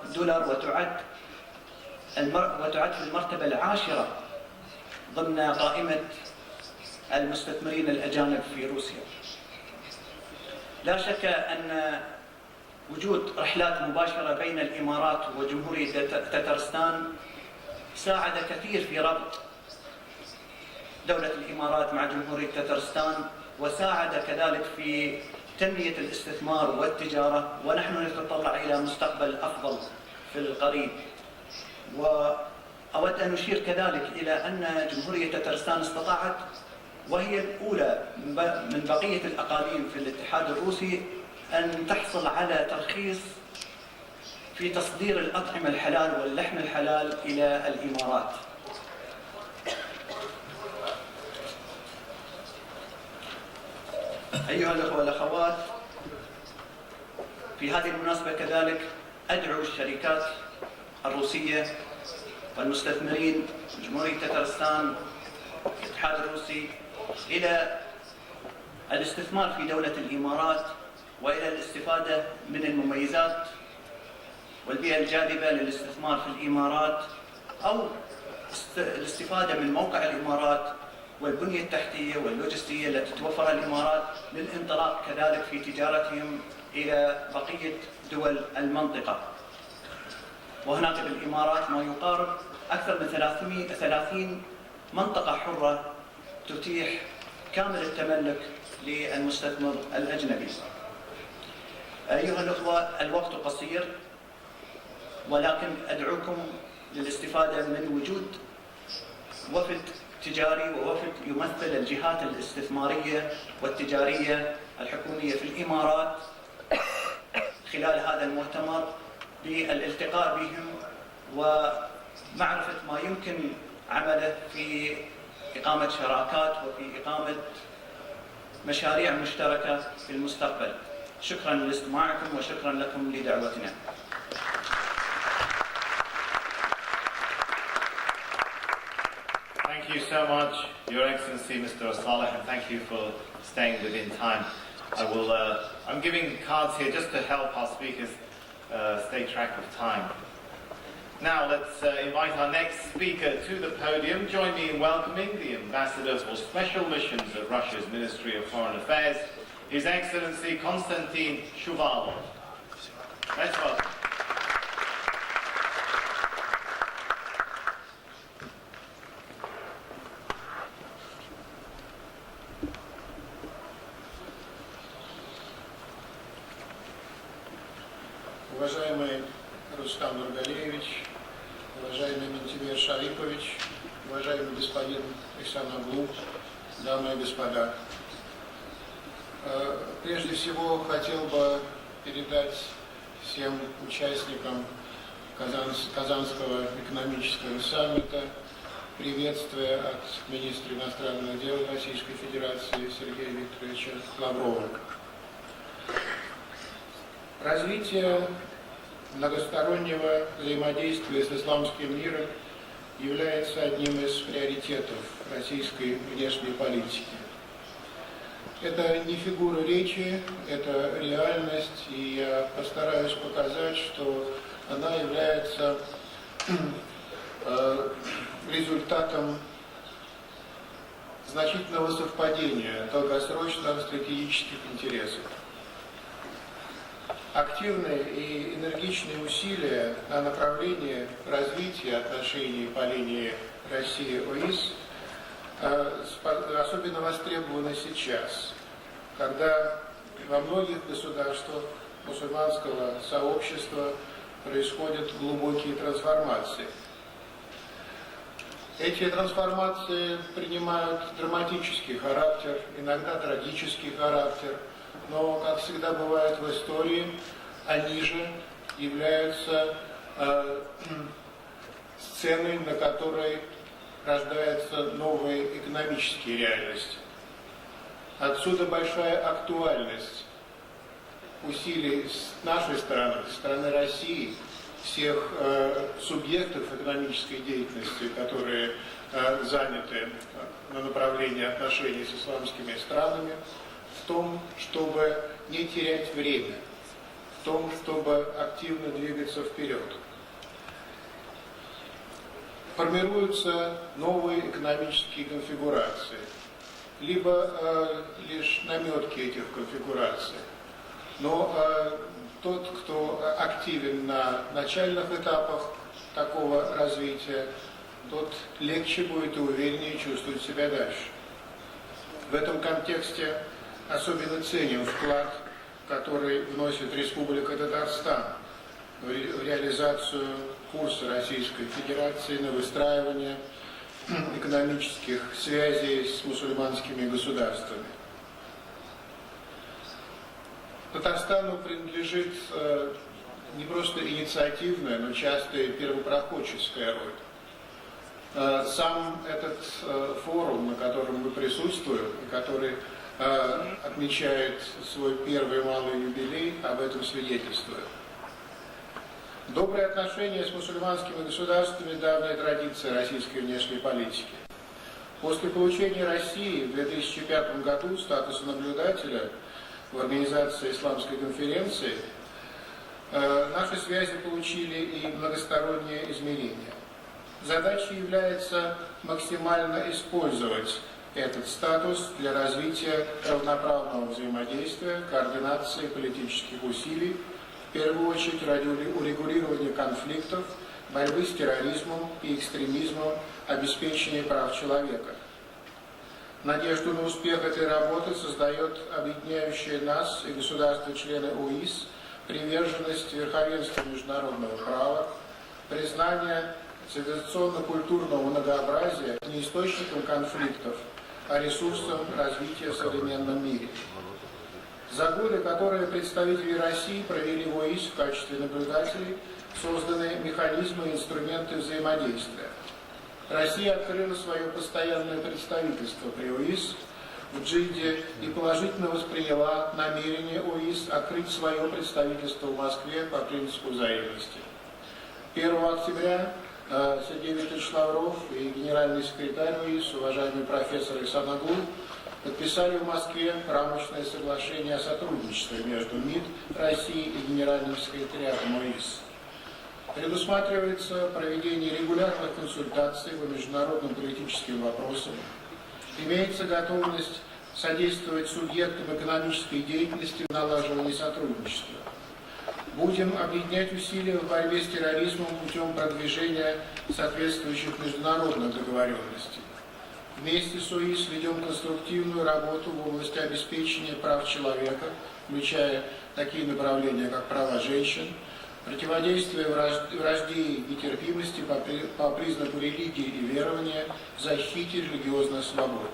وتعد في المرتبة العاشرة ضمن قائمة المستثمرين الأجانب في روسيا. لا شك أن وجود رحلات مباشرة بين الإمارات وجمهورية تترستان ساعد كثير في ربط دولة الإمارات مع جمهورية تترستان، وساعد كذلك في تنمية الاستثمار والتجارة، ونحن نتطلع إلى مستقبل أفضل في القريب. وأود أن نشير كذلك إلى أن جمهورية تترستان استطاعت، وهي الأولى من بقية الأقاليم في الاتحاد الروسي، أن تحصل على ترخيص في تصدير الأطعمة الحلال واللحم الحلال إلى الإمارات. أيها الأخوة والأخوات، في هذه المناسبة كذلك أدعو الشركات الروسية والمستثمرين في جمهورية تترستان الاتحاد الروسي إلى الاستثمار في دولة الإمارات وإلى الاستفادة من المميزات والبيئة الجاذبة للاستثمار في الإمارات، أو الاستفادة من موقع الإمارات والبنية التحتية واللوجستية التي توفرها الإمارات للانطلاق كذلك في تجارتهم إلى بقية دول المنطقة. وهناك بالإمارات ما يقارب أكثر من 30 منطقة حرة تتيح كامل التملك للمستثمر الأجنبي. أيها الأخوة، الوقت قصير، ولكن أدعوكم للاستفادة من وجود وفد تجاري ووفد يمثل الجهات الاستثمارية والتجارية الحكومية في الإمارات خلال هذا المؤتمر بالالتقاء بهم ومعرفة ما يمكن عمله في إقامة شراكات وفي إقامة مشاريع مشتركة في المستقبل. شكرا لاستماعكم وشكرا لكم لدعوتنا. Thank you so much, Your Excellency, Mr. Saleh, and thank you for staying within time. I'm giving cards here just to help our speakers stay track of time. Now let's invite our next speaker to the podium. Join me in welcoming the Ambassador for Special Missions of Russia's Ministry of Foreign Affairs, His Excellency Konstantin Shuvalov. Let's welcome. Уважаемый Рустам Нургалиевич, уважаемый Ментимир Шарипович, уважаемый господин Ихсаноглу, дамы и господа. Прежде всего хотел бы передать всем участникам Казанского экономического саммита приветствие от министра иностранных дел Российской Федерации Сергея Викторовича Лаврова. Развитие многостороннего взаимодействия с исламским миром является одним из приоритетов российской внешней политики. Это не фигура речи, это реальность, и я постараюсь показать, что она является результатом значительного совпадения долгосрочных стратегических интересов. Активные и энергичные усилия на направлении развития отношений по линии Россия-ОИС особенно востребованы сейчас, когда во многих государствах мусульманского сообщества происходят глубокие трансформации. Эти трансформации принимают драматический характер, иногда трагический характер, но, как всегда бывает в истории, они же являются сценой, на которой рождаются новые экономические реальности. Отсюда большая актуальность усилий с нашей стороны, со стороны России, всех субъектов экономической деятельности, которые заняты на направлении отношений с исламскими странами, в том, чтобы не терять время, в том, чтобы активно двигаться вперед. Формируются новые экономические конфигурации, либо лишь наметки этих конфигураций. Но тот, кто активен на начальных этапах такого развития, тот легче будет и увереннее чувствовать себя дальше. В этом контексте особенно ценим вклад, который вносит Республика Татарстан в реализацию курса Российской Федерации на выстраивание экономических связей с мусульманскими государствами. Татарстану принадлежит не просто инициативная, но часто и первопроходческая роль. Сам этот форум, на котором мы присутствуем, и который отмечает свой первый малый юбилей, об этом свидетельствует. Добрые отношения с мусульманскими государствами – давняя традиция российской внешней политики. После получения России в 2005 году статуса наблюдателя в Организации Исламской конференции наши связи получили и многостороннее измерение. Задачей является максимально использовать этот статус для развития равноправного взаимодействия, координации политических усилий, в первую очередь ради урегулирования конфликтов, борьбы с терроризмом и экстремизмом, обеспечения прав человека. Надежду на успех этой работы создает объединяющая нас и государства-члены ОИС приверженность верховенству международного права, признание цивилизационно-культурного многообразия не источником конфликтов, а ресурсом развития в современном мире. За годы, которые представители России провели в ОИС в качестве наблюдателей, созданы механизмы и инструменты взаимодействия. Россия открыла свое постоянное представительство при ОИС в Джидде и положительно восприняла намерение ОИС открыть свое представительство в Москве по принципу взаимности. 1 октября Сергей Викторович Лавров и генеральный секретарь ОИС, уважаемый профессор Ихсаноглу, подписали в Москве рамочное соглашение о сотрудничестве между МИД России и Генеральным секретариатом ОИС. Предусматривается проведение регулярных консультаций по международным политическим вопросам. Имеется готовность содействовать субъектам экономической деятельности в налаживании сотрудничества. Будем объединять усилия в борьбе с терроризмом путем продвижения соответствующих международных договоренностей. Вместе с ОИС ведем конструктивную работу в области обеспечения прав человека, включая такие направления, как права женщин, противодействие вражде и нетерпимости по признаку религии и верования, защите религиозных свобод.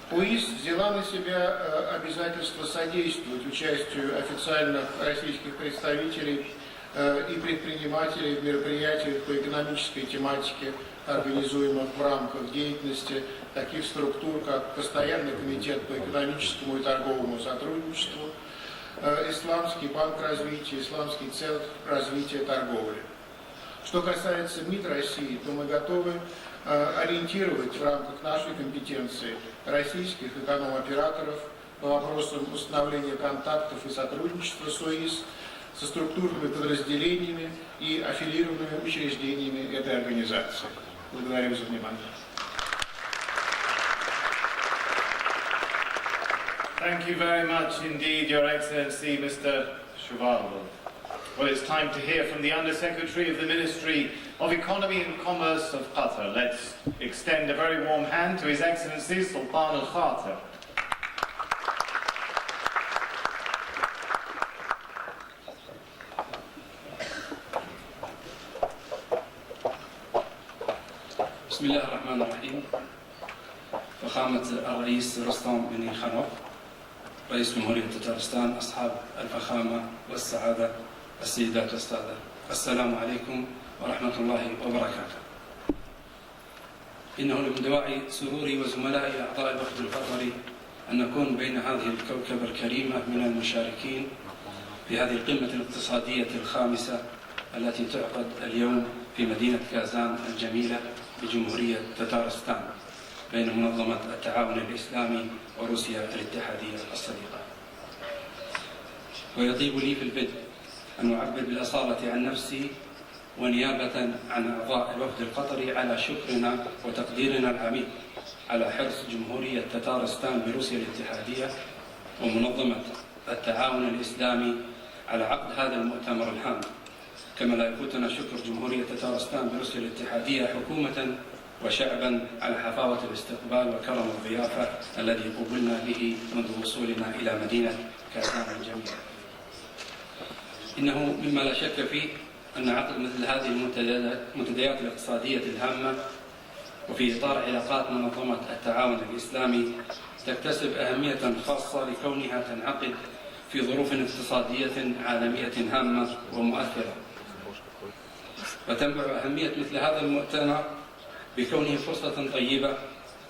ОИС взяла на себя обязательство содействовать участию официальных российских представителей и предпринимателей в мероприятиях по экономической тематике, организуемых в рамках деятельности таких структур, как Постоянный комитет по экономическому и торговому сотрудничеству, Исламский банк развития, Исламский центр развития торговли. Что касается МИД России, то мы готовы ориентировать в рамках нашей компетенции российских эконом-операторов по вопросам установления контактов и сотрудничества с ОИС, со структурными подразделениями и аффилированными учреждениями этой организации. Благодарю за внимание. Thank you very much indeed, Your Excellency, Mr. Shuvalov. Well, it's time to hear from the Under-Secretary of the Ministry of Economy and Commerce of Qatar. Let's extend a very warm hand to His Excellency, Sultan Al-Khater. بسم الله الرحمن الرحيم. فخامة الرئيس رستم بن خنوف رئيس جمهورية تتارستان، أصحاب الفخامة والسعادة، السيدات والسادة، السلام عليكم ورحمة الله وبركاته. إنه من دواعي سروري وزملائي أعضاء الوفد القطري أن نكون بين هذه الكوكبة الكريمة من المشاركين في هذه القمة الاقتصادية الخامسة التي تعقد اليوم في مدينة كازان الجميلة بجمهورية تتارستان بين منظمة التعاون الإسلامي وروسيا الاتحادية الصديقة. ويطيب لي في البدء أن أعبر بالأصالة عن نفسي ونيابة عن أعضاء الوفد القطري على شكرنا وتقديرنا العميق على حرص جمهورية تتارستان بروسيا الاتحادية ومنظمة التعاون الإسلامي على عقد هذا المؤتمر الهام. كما لا يفوتنا شكر جمهورية تتارستان بروسيا الاتحادية حكومة وشعبا على حفاوة الاستقبال وكرم الضيافة الذي قوبلنا به منذ وصولنا إلى مدينة كازان الجميلة. إنه مما لا شك فيه أن عقد مثل هذه المنتديات الاقتصادية الهامة وفي إطار علاقات منظمة التعاون الإسلامي تكتسب أهمية خاصة لكونها تنعقد في ظروف اقتصادية عالمية هامة ومؤثرة. وتنبع أهمية مثل هذا المؤتمر بكونه فرصة طيبة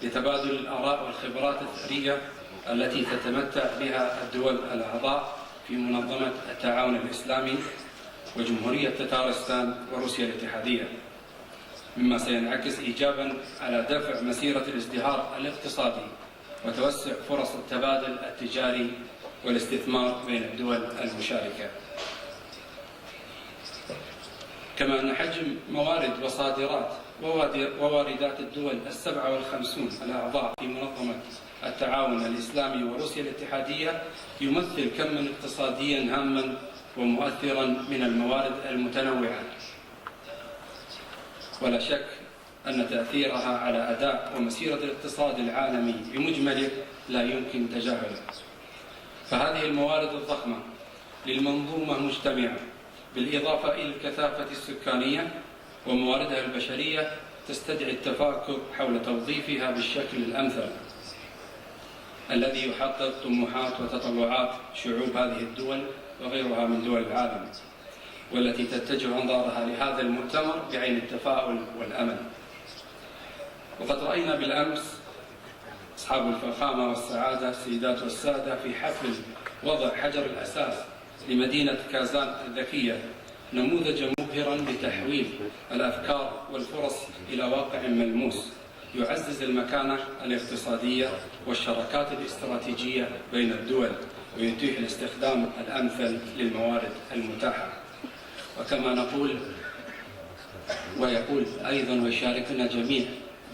لتبادل الآراء والخبرات الثرية التي تتمتع بها الدول الأعضاء في منظمة التعاون الإسلامي وجمهورية تتارستان وروسيا الاتحادية، مما سينعكس إيجابا على دفع مسيرة الازدهار الاقتصادي وتوسع فرص التبادل التجاري والاستثمار بين الدول المشاركة. كما أن حجم موارد وصادرات وواردات الدول 57 الأعضاء في منظمة التعاون الإسلامي وروسيا الاتحادية يمثل كما اقتصاديا هاما ومؤثرا من الموارد المتنوعة، ولا شك أن تأثيرها على أداء ومسيرة الاقتصاد العالمي بمجمله لا يمكن تجاهله. فهذه الموارد الضخمة للمنظومة مجتمعة بالإضافة إلى الكثافة السكانية ومواردها البشرية تستدعي التفكر حول توظيفها بالشكل الأمثل الذي يحقق طموحات وتطلعات شعوب هذه الدول وغيرها من دول العالم، والتي تتجه أنظارها لهذا المؤتمر بعين التفاؤل والأمل. وقد رأينا بالأمس أصحاب الفخامة والسعادة السيدات والسادة في حفل وضع حجر الأساس لمدينة كازان الذكية نموذجا مبهرا لتحويل الأفكار والفرص إلى واقع ملموس يعزز المكانة الاقتصادية والشراكات الاستراتيجية بين الدول ويتيح الاستخدام الأمثل للموارد المتاحة. وكما نقول ويقول أيضا ويشاركنا جميع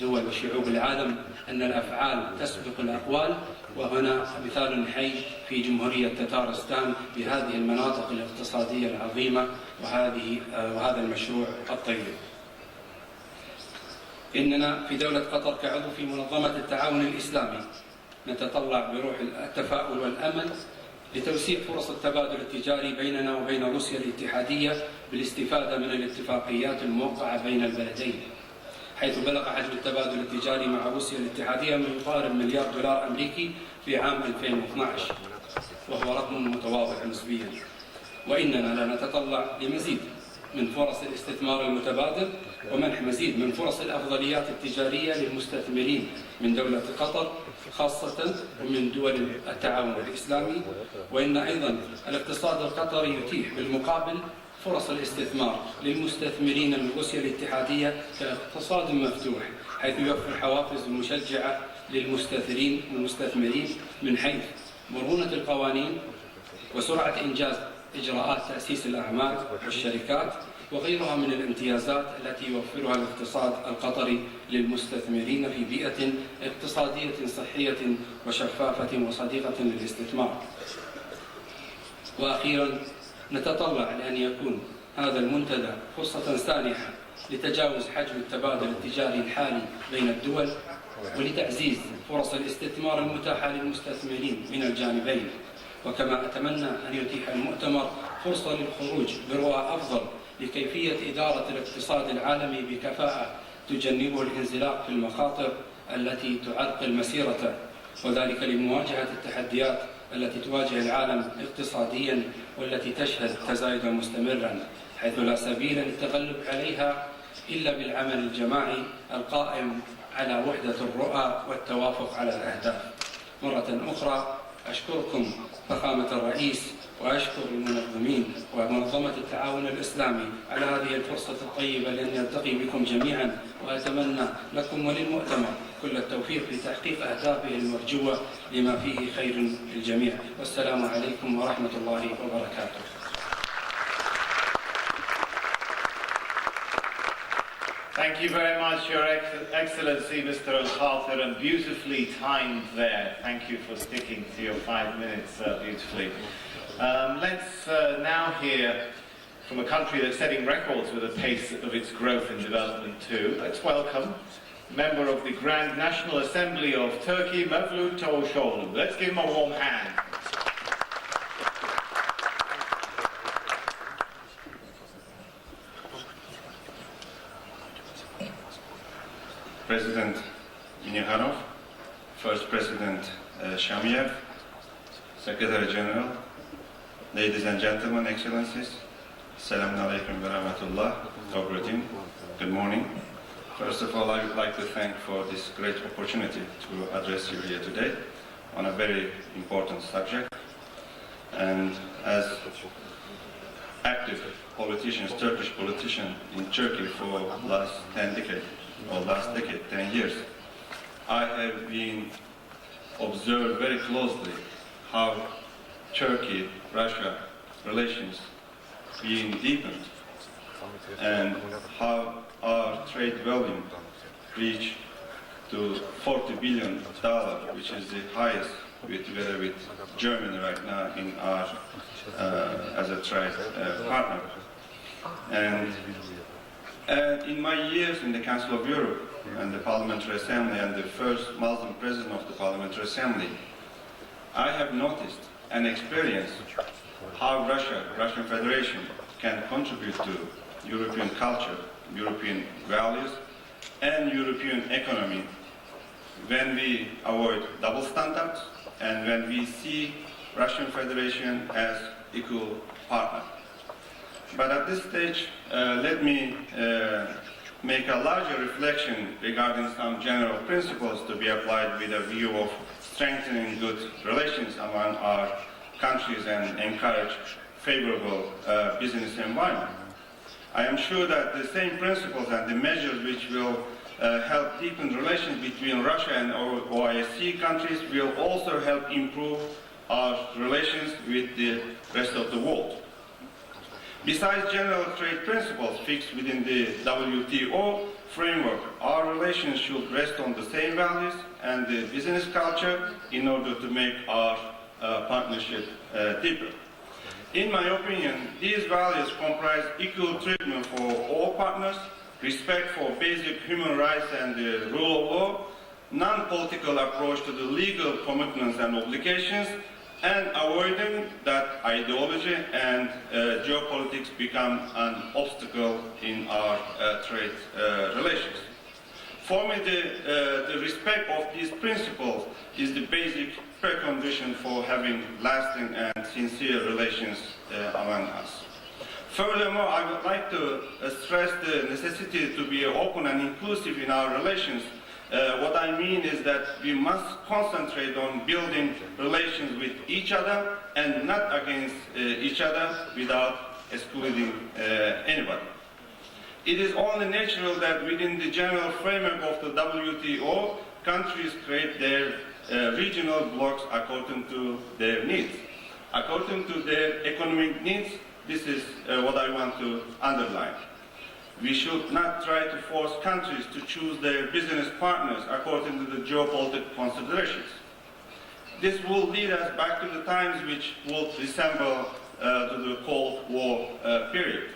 دول وشعوب العالم أن الأفعال تسبق الأقوال، وهنا مثال حي في جمهورية تتارستان بهذه المناطق الاقتصادية العظيمة وهذا المشروع الطيب. إننا في دولة قطر كعضو في منظمة التعاون الإسلامي نتطلع بروح التفاؤل والأمل لتوسيع فرص التبادل التجاري بيننا وبين روسيا الاتحادية بالاستفادة من الاتفاقيات الموقعة بين البلدين، حيث بلغ حجم التبادل التجاري مع روسيا الاتحادية ما يقارب $1 مليار أمريكي في عام 2012، وهو رقم متواضع نسبيا. وإننا لا نتطلع لمزيد من فرص الاستثمار المتبادل ومنح مزيد من فرص الأفضليات التجارية للمستثمرين من دولة قطر خاصة ومن دول التعاون الإسلامي. وإن أيضا الاقتصاد القطري يتيح بالمقابل فرص الاستثمار للمستثمرين من روسيا الاتحادية كاقتصاد مفتوح، حيث يوفر حوافز مشجعة للمستثمرين من حيث مرونة القوانين وسرعة إنجاز إجراءات تأسيس الأعمال والشركات وغيرها من الامتيازات التي يوفرها الاقتصاد القطري للمستثمرين في بيئة اقتصادية صحية وشفافة وصديقة للاستثمار. وأخيرا نتطلع لأن يكون هذا المنتدى فرصة سانحة لتجاوز حجم التبادل التجاري الحالي بين الدول ولتعزيز فرص الاستثمار المتاحة للمستثمرين من الجانبين. وكما أتمنى أن يتيح المؤتمر فرصة للخروج برؤى أفضل لكيفية إدارة الاقتصاد العالمي بكفاءة تجنبه الانزلاق في المخاطر التي تعرقل مسيرته، وذلك لمواجهة التحديات التي تواجه العالم اقتصاديا والتي تشهد تزايدا مستمرا، حيث لا سبيل للتغلب عليها إلا بالعمل الجماعي القائم على وحدة الرؤى والتوافق على الأهداف. مرة أخرى أشكركم فخامة الرئيس وأشكر المنظمين ومنظمة التعاون الإسلامي على هذه الفرصة الطيبة لأن نلتقي بكم جميعا، وأتمنى لكم وللمؤتمر كل التوفيق لتحقيق أهدافه المرجوة لما فيه خير للجميع. والسلام عليكم ورحمة الله وبركاته. Thank you very much, Your Excellency, Mr. Al-Khatir, and beautifully timed there. Thank you for sticking to your 5 minutes beautifully. Let's now hear from a country that's setting records with the pace of its growth and development too. Let's welcome member of the Grand National Assembly of Turkey, Mevlut Çavuşoğlu. Let's give him a warm hand. President Minihyanov, First President Shamiev, Secretary General, ladies and gentlemen, Excellencies, Assalamu alaikum wa rahmatullah, good morning. First of all, I would like to thank for this great opportunity to address you here today on a very important subject. And as active politicians, Turkish politician in Turkey for last 10 years, I have been observed very closely how Turkey-Russia relations being deepened and how our trade volume reached to $40 billion, which is the highest together with Germany right now in our as a trade partner. And in my years in the Council of Europe and the Parliamentary Assembly and the first Muslim President of the Parliamentary Assembly, I have noticed and experienced how Russian Federation can contribute to European culture European values and European economy when we avoid double standards and when we see Russian Federation as equal partner. But at this stage, let me make a larger reflection regarding some general principles to be applied with a view of strengthening good relations among our countries and encourage favorable business environment. I am sure that the same principles and the measures which will help deepen relations between Russia and OISC countries will also help improve our relations with the rest of the world. Besides general trade principles fixed within the WTO framework, our relations should rest on the same values and the business culture in order to make our partnership deeper. In my opinion, these values comprise equal treatment for all partners, respect for basic human rights and the rule of law, non-political approach to the legal commitments and obligations, and avoiding that ideology and geopolitics become an obstacle in our trade relations. For me, the respect of these principles is the basic precondition for having lasting and sincere relations among us. Furthermore, I would like to stress the necessity to be open and inclusive in our relations. What I mean is that we must concentrate on building relations with each other and not against each other without excluding anybody. It is only natural that within the general framework of the WTO, countries create their regional blocs according to their needs. According to their economic needs, this is what I want to underline. We should not try to force countries to choose their business partners according to the geopolitical considerations. This will lead us back to the times which will resemble to the Cold War period.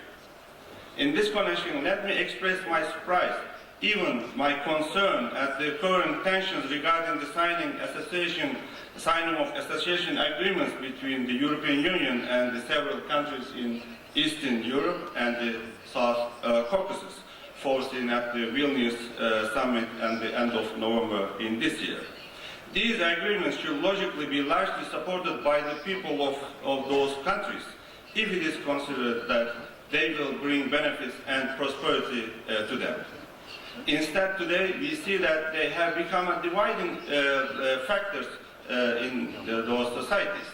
In this connection, let me express my surprise, even my concern at the current tensions regarding the signing of association agreements between the European Union and the several countries in Eastern Europe and the South Caucasus, foreseen at the Vilnius summit at the end of November in this year. These agreements should logically be largely supported by the people of those countries, if it is considered that they will bring benefits and prosperity to them. Instead, today, we see that they have become a dividing factors in those societies.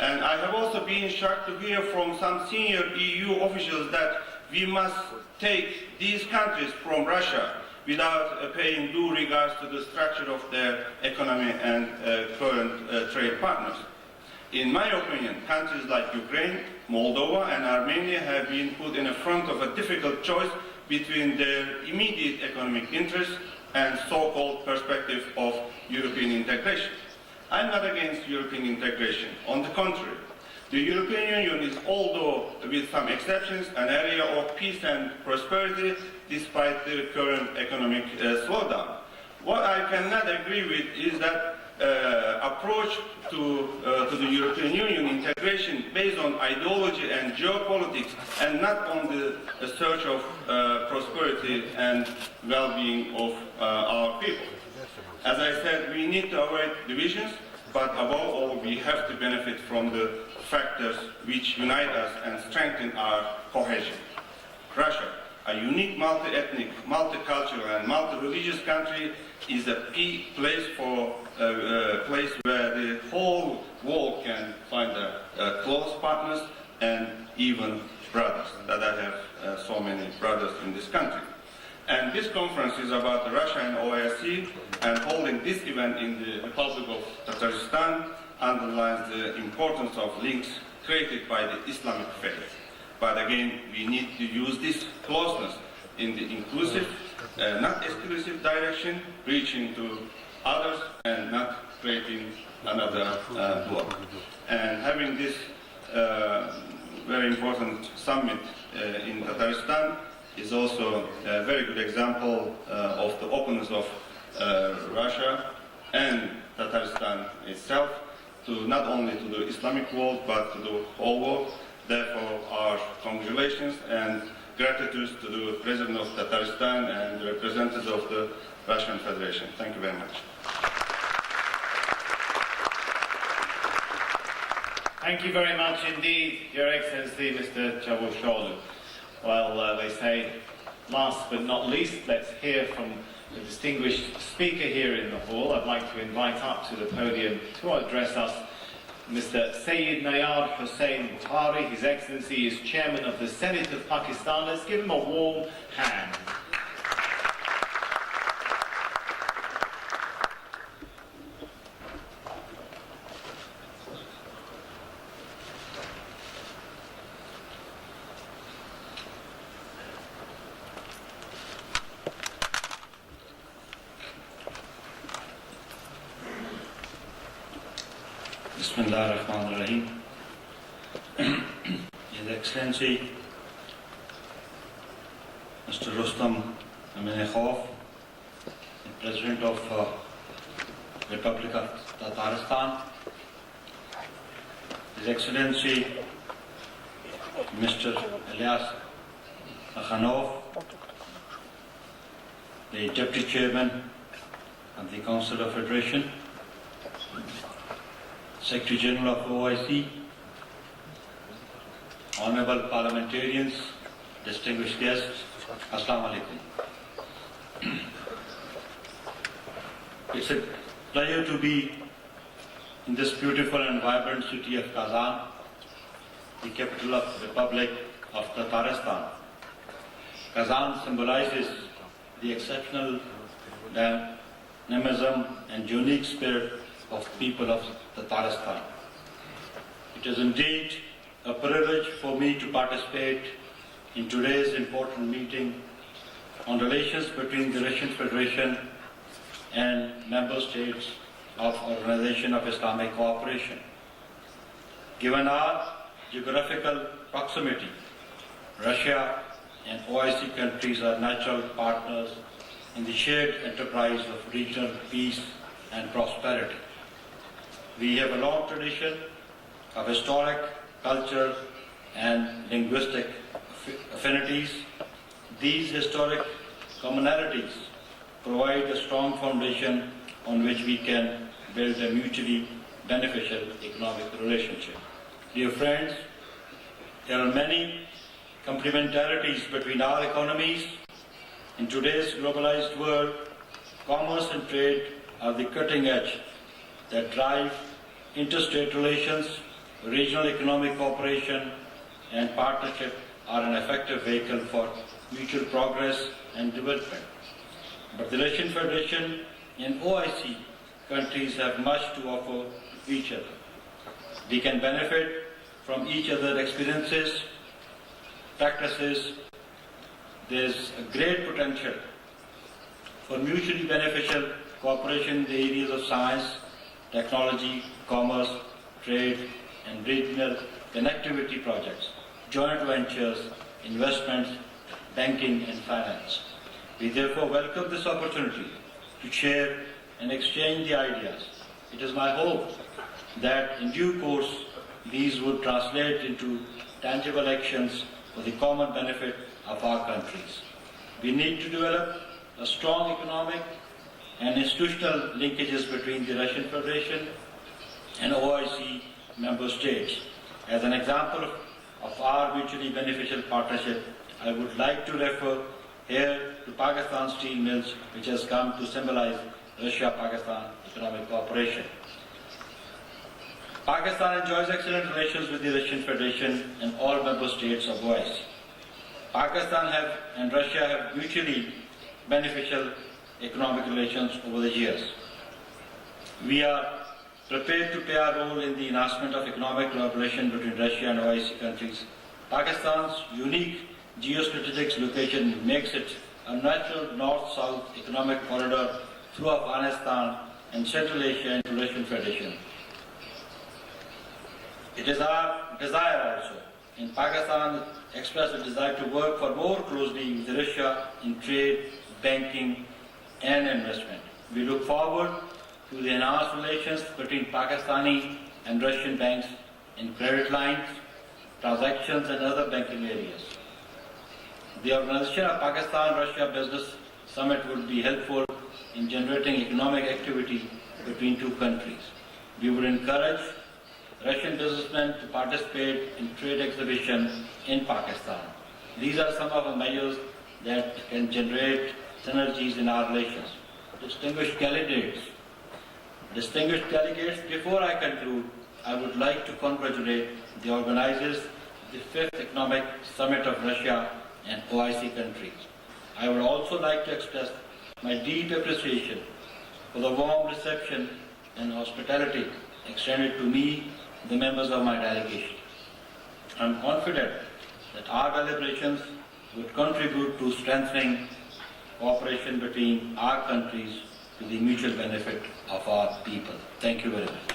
And I have also been shocked to hear from some senior EU officials that we must take these countries from Russia without paying due regards to the structure of their economy and current trade partners. In my opinion, countries like Ukraine, Moldova and Armenia have been put in front of a difficult choice between their immediate economic interests and so-called perspective of European integration. I'm not against European integration. On the contrary, the European Union is, although with some exceptions, an area of peace and prosperity despite the current economic slowdown. What I cannot agree with is that approach to the European Union integration based on ideology and geopolitics and not on the search of prosperity and well-being of our people. As I said, we need to avoid divisions, but above all, we have to benefit from the factors which unite us and strengthen our cohesion. Russia, a unique multi-ethnic, multicultural and multi-religious country, is a key place for place where the whole world can find close partners and even brothers, that I have so many brothers in this country. And this conference is about Russia and OISC, and holding this event in the Republic of Tatarstan underlines the importance of links created by the Islamic faith. But again, we need to use this closeness in the inclusive, not exclusive direction, reaching to others and not creating another bloc. And having this very important summit in Tatarstan is also a very good example of the openness of Russia and Tatarstan itself to not only to the Islamic world but to the whole world. Therefore, our congratulations and gratitude to the President of Tatarstan and the representatives of the Russian Federation. Thank you very much. Thank you very much indeed, Your Excellency, Mr. Çavuşoğlu. Well, they say, last but not least, let's hear from the distinguished speaker here in the hall. I'd like to invite up to the podium to address us Mr. Sayyid Nayar Hussain Bukhari. His Excellency is Chairman of the Senate of Pakistan. Let's give him a warm hand. Bismillahirrahmanirrahim. His Excellency, Mr. Rustam Aminekhov, the President of Republic of Tatarstan, His Excellency, Mr. Ilyas Akhanov, the Deputy Chairman of the Council of Federation, Secretary General of OIC, Honorable Parliamentarians, distinguished guests, Assalamu Alaikum. It's a pleasure to be in this beautiful and vibrant city of Kazan, the capital of the Republic of Tatarstan. Kazan symbolizes the exceptional dynamism and unique spirit of the people of Tatarstan. It is indeed a privilege for me to participate in today's important meeting on relations between the Russian Federation and member states of Organization of Islamic Cooperation. Given our geographical proximity, Russia and OIC countries are natural partners in the shared enterprise of regional peace and prosperity. We have a long tradition of historic, cultural, and linguistic affinities. These historic commonalities provide a strong foundation on which we can build a mutually beneficial economic relationship. Dear friends, there are many complementarities between our economies. In today's globalized world, commerce and trade are the cutting edge that drive interstate relations. Regional economic cooperation and partnership are an effective vehicle for mutual progress and development. But the Russian Federation and OIC countries have much to offer each other. We can benefit from each other's experiences, practices. There is a great potential for mutually beneficial cooperation in the areas of science, technology, commerce, trade, and regional connectivity projects, joint ventures, investments, banking, and finance. We therefore welcome this opportunity to share and exchange the ideas. It is my hope that in due course these will translate into tangible actions for the common benefit of our countries. We need to develop a strong economic and institutional linkages between the Russian Federation and OIC member states. As an example of our mutually beneficial partnership, I would like to refer here to Pakistan steel mills, which has come to symbolize Russia-Pakistan economic cooperation. Pakistan enjoys excellent relations with the Russian Federation and all member states of OIC. Pakistan and Russia have mutually beneficial economic relations over the years. We are prepared to play our role in the enhancement of economic collaboration between Russia and OIC countries. Pakistan's unique geostrategic location makes it a natural north-south economic corridor through Afghanistan and Central Asia into Russian Federation. It is our desire also in Pakistan express a desire to work for more closely with Russia in trade, banking, and investment. We look forward to the enhanced relations between Pakistani and Russian banks in credit lines, transactions, and other banking areas. The organization of Pakistan-Russia Business Summit would be helpful in generating economic activity between two countries. We would encourage Russian businessmen to participate in trade exhibition in Pakistan. These are some of the measures that can generate synergies in our relations. Distinguished delegates, before I conclude, I would like to congratulate the organizers of the 5th Economic Summit of Russia and OIC countries. I would also like to express my deep appreciation for the warm reception and hospitality extended to me and the members of my delegation. I am confident that our deliberations would contribute to strengthening cooperation between our countries to the mutual benefit of our people. Thank you very much.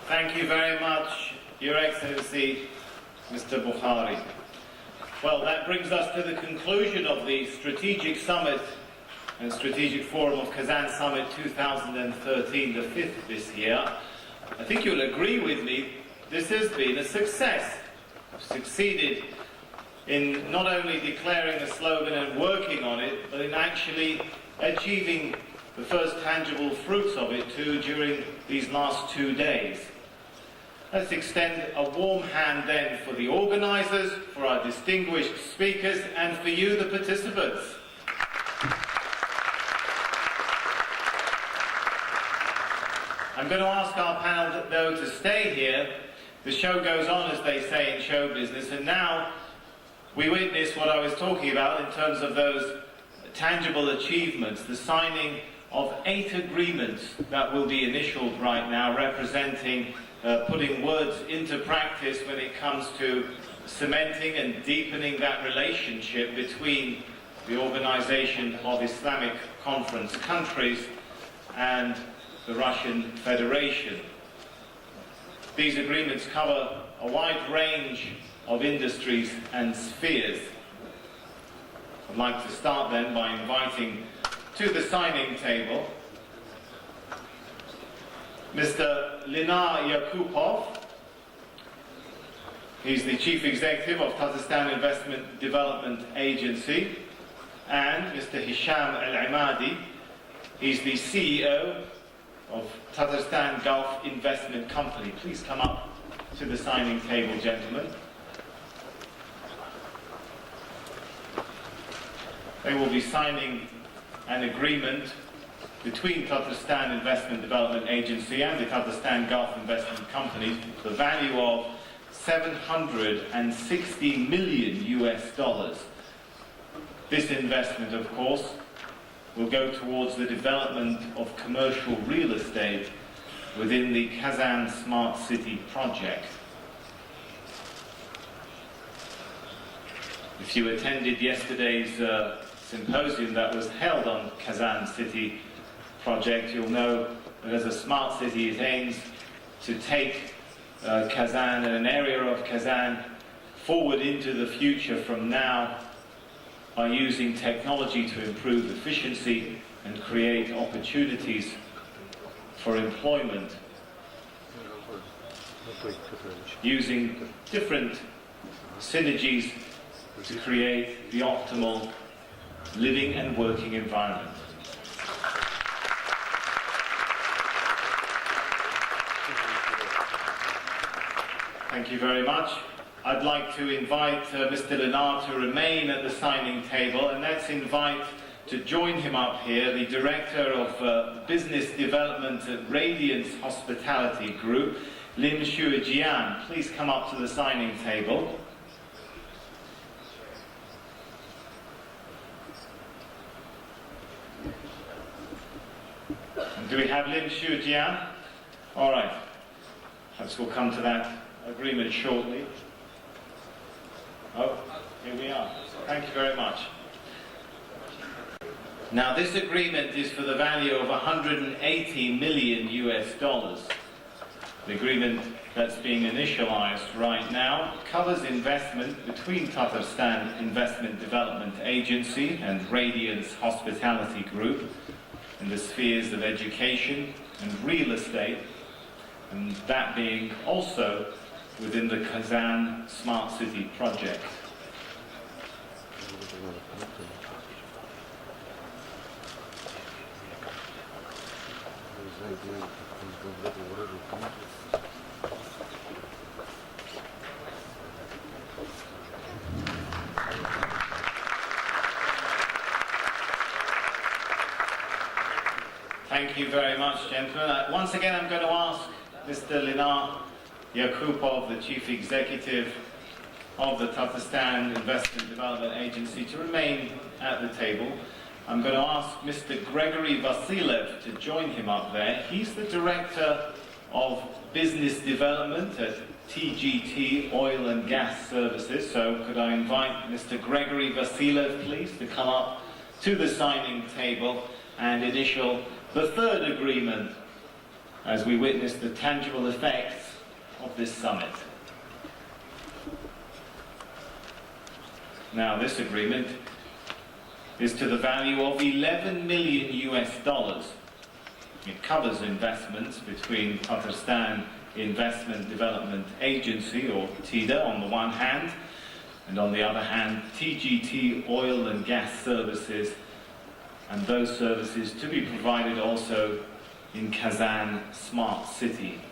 Thank you very much, Your Excellency, Mr. Bukhari. Well, that brings us to the conclusion of the Strategic Summit and Strategic Forum of KazanSummit 2013, the 5th this year. I think you'll agree with me, this has been a success. We've succeeded in not only declaring a slogan and working on it, but in actually achieving the first tangible fruits of it too during these last 2 days. Let's extend a warm hand then for the organisers, for our distinguished speakers, and for you, the participants. I'm going to ask our panel, though, to stay here. The show goes on, as they say in show business, and now we witness what I was talking about in terms of those tangible achievements, the signing of 8 agreements that will be initialed right now, representing putting words into practice when it comes to cementing and deepening that relationship between the Organization of Islamic Conference countries and the Russian Federation. These agreements cover a wide range of industries and spheres. I'd like to start then by inviting to the signing table Mr. Linar Yakupov. He's the Chief Executive of Tatarstan Investment Development Agency, and Mr. Hisham Al-Imadi. He's the CEO of Tatarstan Gulf Investment Company. Please come up to the signing table, gentlemen. They will be signing an agreement between Tatarstan Investment Development Agency and the Tatarstan Gulf Investment Company, the value of $760 million. This investment, of course, will go towards the development of commercial real estate within the Kazan Smart City project. If you attended yesterday's symposium that was held on Kazan City project, you'll know that as a smart city it aims to take Kazan and an area of Kazan forward into the future from now by using technology to improve efficiency and create opportunities for employment, using different synergies to create the optimal living and working environment. Thank you very much. I'd like to invite Mr. Linar to remain at the signing table, and let's invite to join him up here the Director of Business Development at Radiance Hospitality Group, Lim Shujian. Please come up to the signing table. Do we have Lim Shujian? All right. Perhaps we'll come to that agreement shortly. Oh, here we are. Thank you very much. Now, this agreement is for the value of $180 million. The agreement that's being initialized right now covers investment between Tatarstan Investment Development Agency and Radiance Hospitality Group in the spheres of education and real estate, and that being also within the Kazan Smart City project. Thank you very much, gentlemen. Once again, I'm going to ask Mr. Linar Yakupov, the Chief Executive of the Tatarstan Investment Development Agency, to remain at the table. I'm going to ask Mr. Gregory Vasilev to join him up there. He's the Director of Business Development at TGT Oil and Gas Services. So could I invite Mr. Gregory Vasilev, please, to come up to the signing table and initial the third agreement as we witness the tangible effects of this summit. Now, this agreement is to the value of 11 million US dollars. It covers investments between Tatarstan Investment Development Agency, or TIDA, on the one hand, and on the other hand, TGT Oil and Gas Services, and those services to be provided also in Kazan Smart City.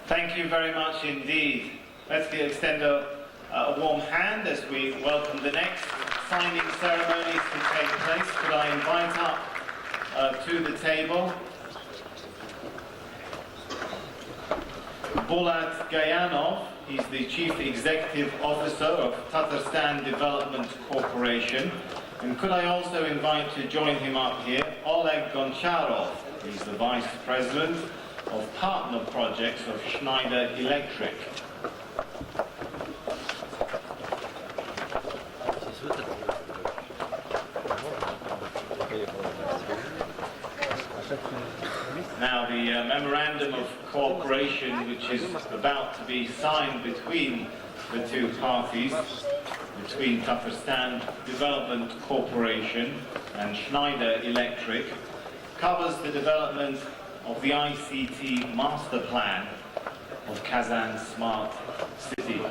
Thank you very much indeed. Let's extend a warm hand as we welcome the next signing ceremonies to take place. Could I invite up to the table Bulat Gayanov. He's the Chief Executive Officer of Tatarstan Development Corporation. And could I also invite to join him up here Oleg Goncharov. He's the Vice President of Partner Projects of Schneider Electric. Now, the memorandum of cooperation, which is about to be signed between the two parties, between Tatarstan Development Corporation and Schneider Electric, covers the development of the ICT master plan of Kazan Smart City.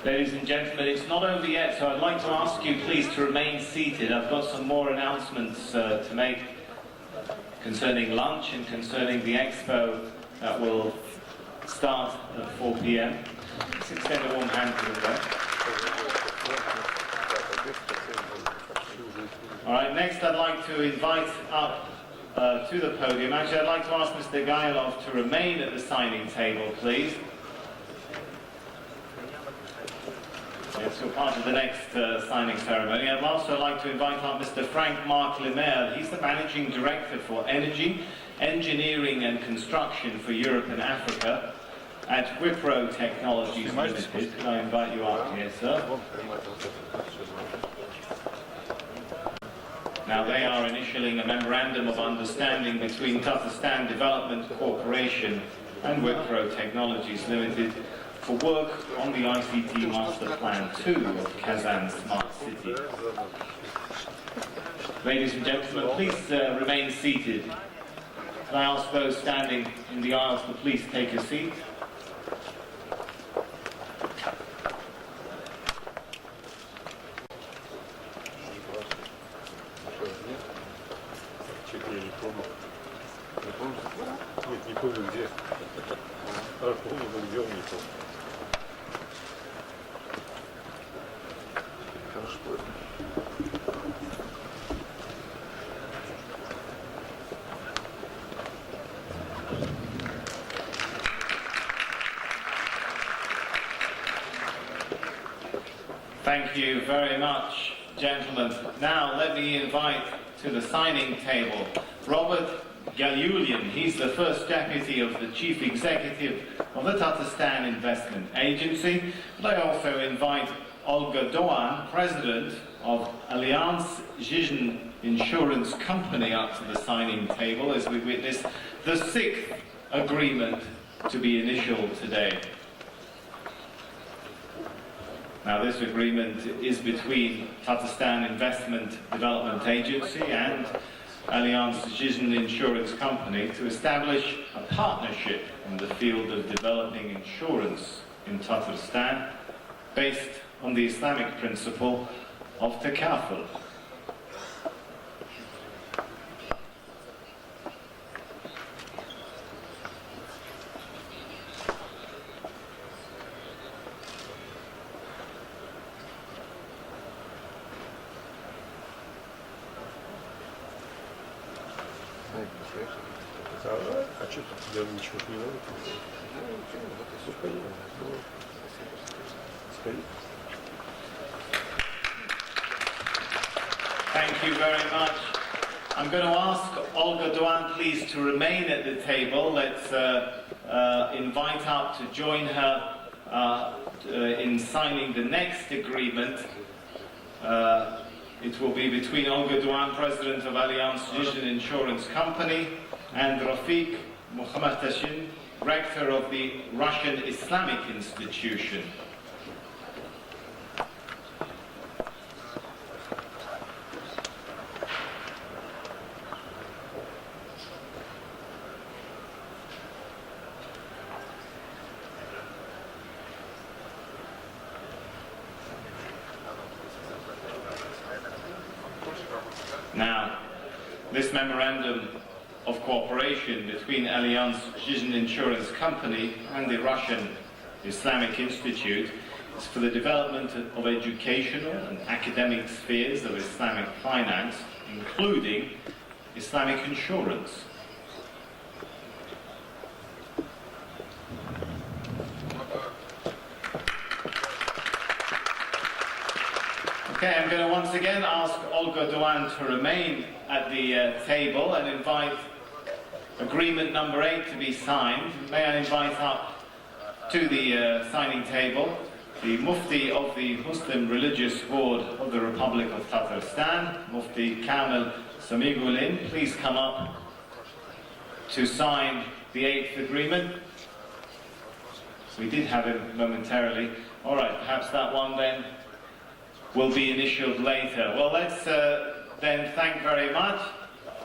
Ladies and gentlemen, it's not over yet, so I'd like to ask you please to remain seated. I've got some more announcements to make concerning lunch and concerning the expo that will start at 4 p.m. Let's extend a warm hand to them there. All right, next I'd like to invite up to the podium. Actually, I'd like to ask Mr. Gailov to remain at the signing table, please. Yes, you're part of the next signing ceremony. I'd also like to invite up Mr. Frank Marc Lemaire. He's the Managing Director for Energy, Engineering and Construction for Europe and Africa at Wipro Technologies Limited. Can I invite you up here, sir? Now, they are initialing a memorandum of understanding between Tatarstan Development Corporation and Wipro Technologies Limited for work on the ICT Master Plan 2 of Kazan Smart City. Ladies and gentlemen, please remain seated. Can I ask those standing in the aisles to please take a seat? Thank you very much, gentlemen. Now let me invite to the signing table Robert Galyulian. He's the first deputy of the chief executive of the Tatarstan Investment Agency. But I also invite Olga Doan, president of Allianz Zizn Insurance Company, up to the signing table as we witness the 6th agreement to be initialed today. Now, this agreement is between Tatarstan Investment Development Agency and Allianz Zizn Insurance Company to establish a partnership in the field of developing insurance in Tatarstan based on the Islamic principle of takaful. Thank you very much. I'm going to ask Olga Doan, please, to remain at the table. Let's invite up to join her in signing the next agreement. It will be between Olga Doan, president of Allianz Zizn Insurance Company, and Rafiq Muhammadashin, rector of the Russian Islamic Institution. Now, this memorandum of cooperation between Allianz Zizn Insurance Company and the Russian Islamic Institute is for the development of educational and academic spheres of Islamic finance, including Islamic insurance. Okay, I'm going to once again ask Olga Doan to remain at the table and invite agreement number 8 to be signed. May I invite up to the signing table the Mufti of the Muslim Religious Board of the Republic of Tatarstan, Mufti Kamil Samigulin. Please come up to sign the 8th agreement. We did have him momentarily. All right, perhaps that one then will be initialed later. Well, let's then thank very much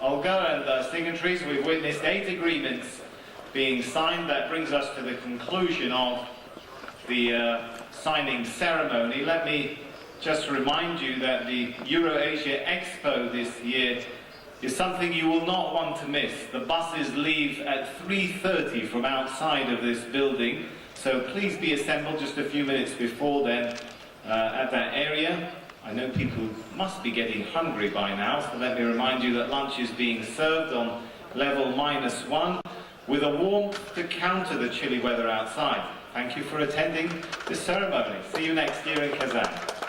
Olga and the signatories. We've witnessed 8 agreements being signed. That brings us to the conclusion of the signing ceremony. Let me just remind you that the Euro-Asia Expo this year is something you will not want to miss. The buses leave at 3:30 from outside of this building, so please be assembled just a few minutes before then at that area. I know people must be getting hungry by now, so let me remind you that lunch is being served on level -1 with a warmth to counter the chilly weather outside. Thank you for attending this ceremony. See you next year in Kazan.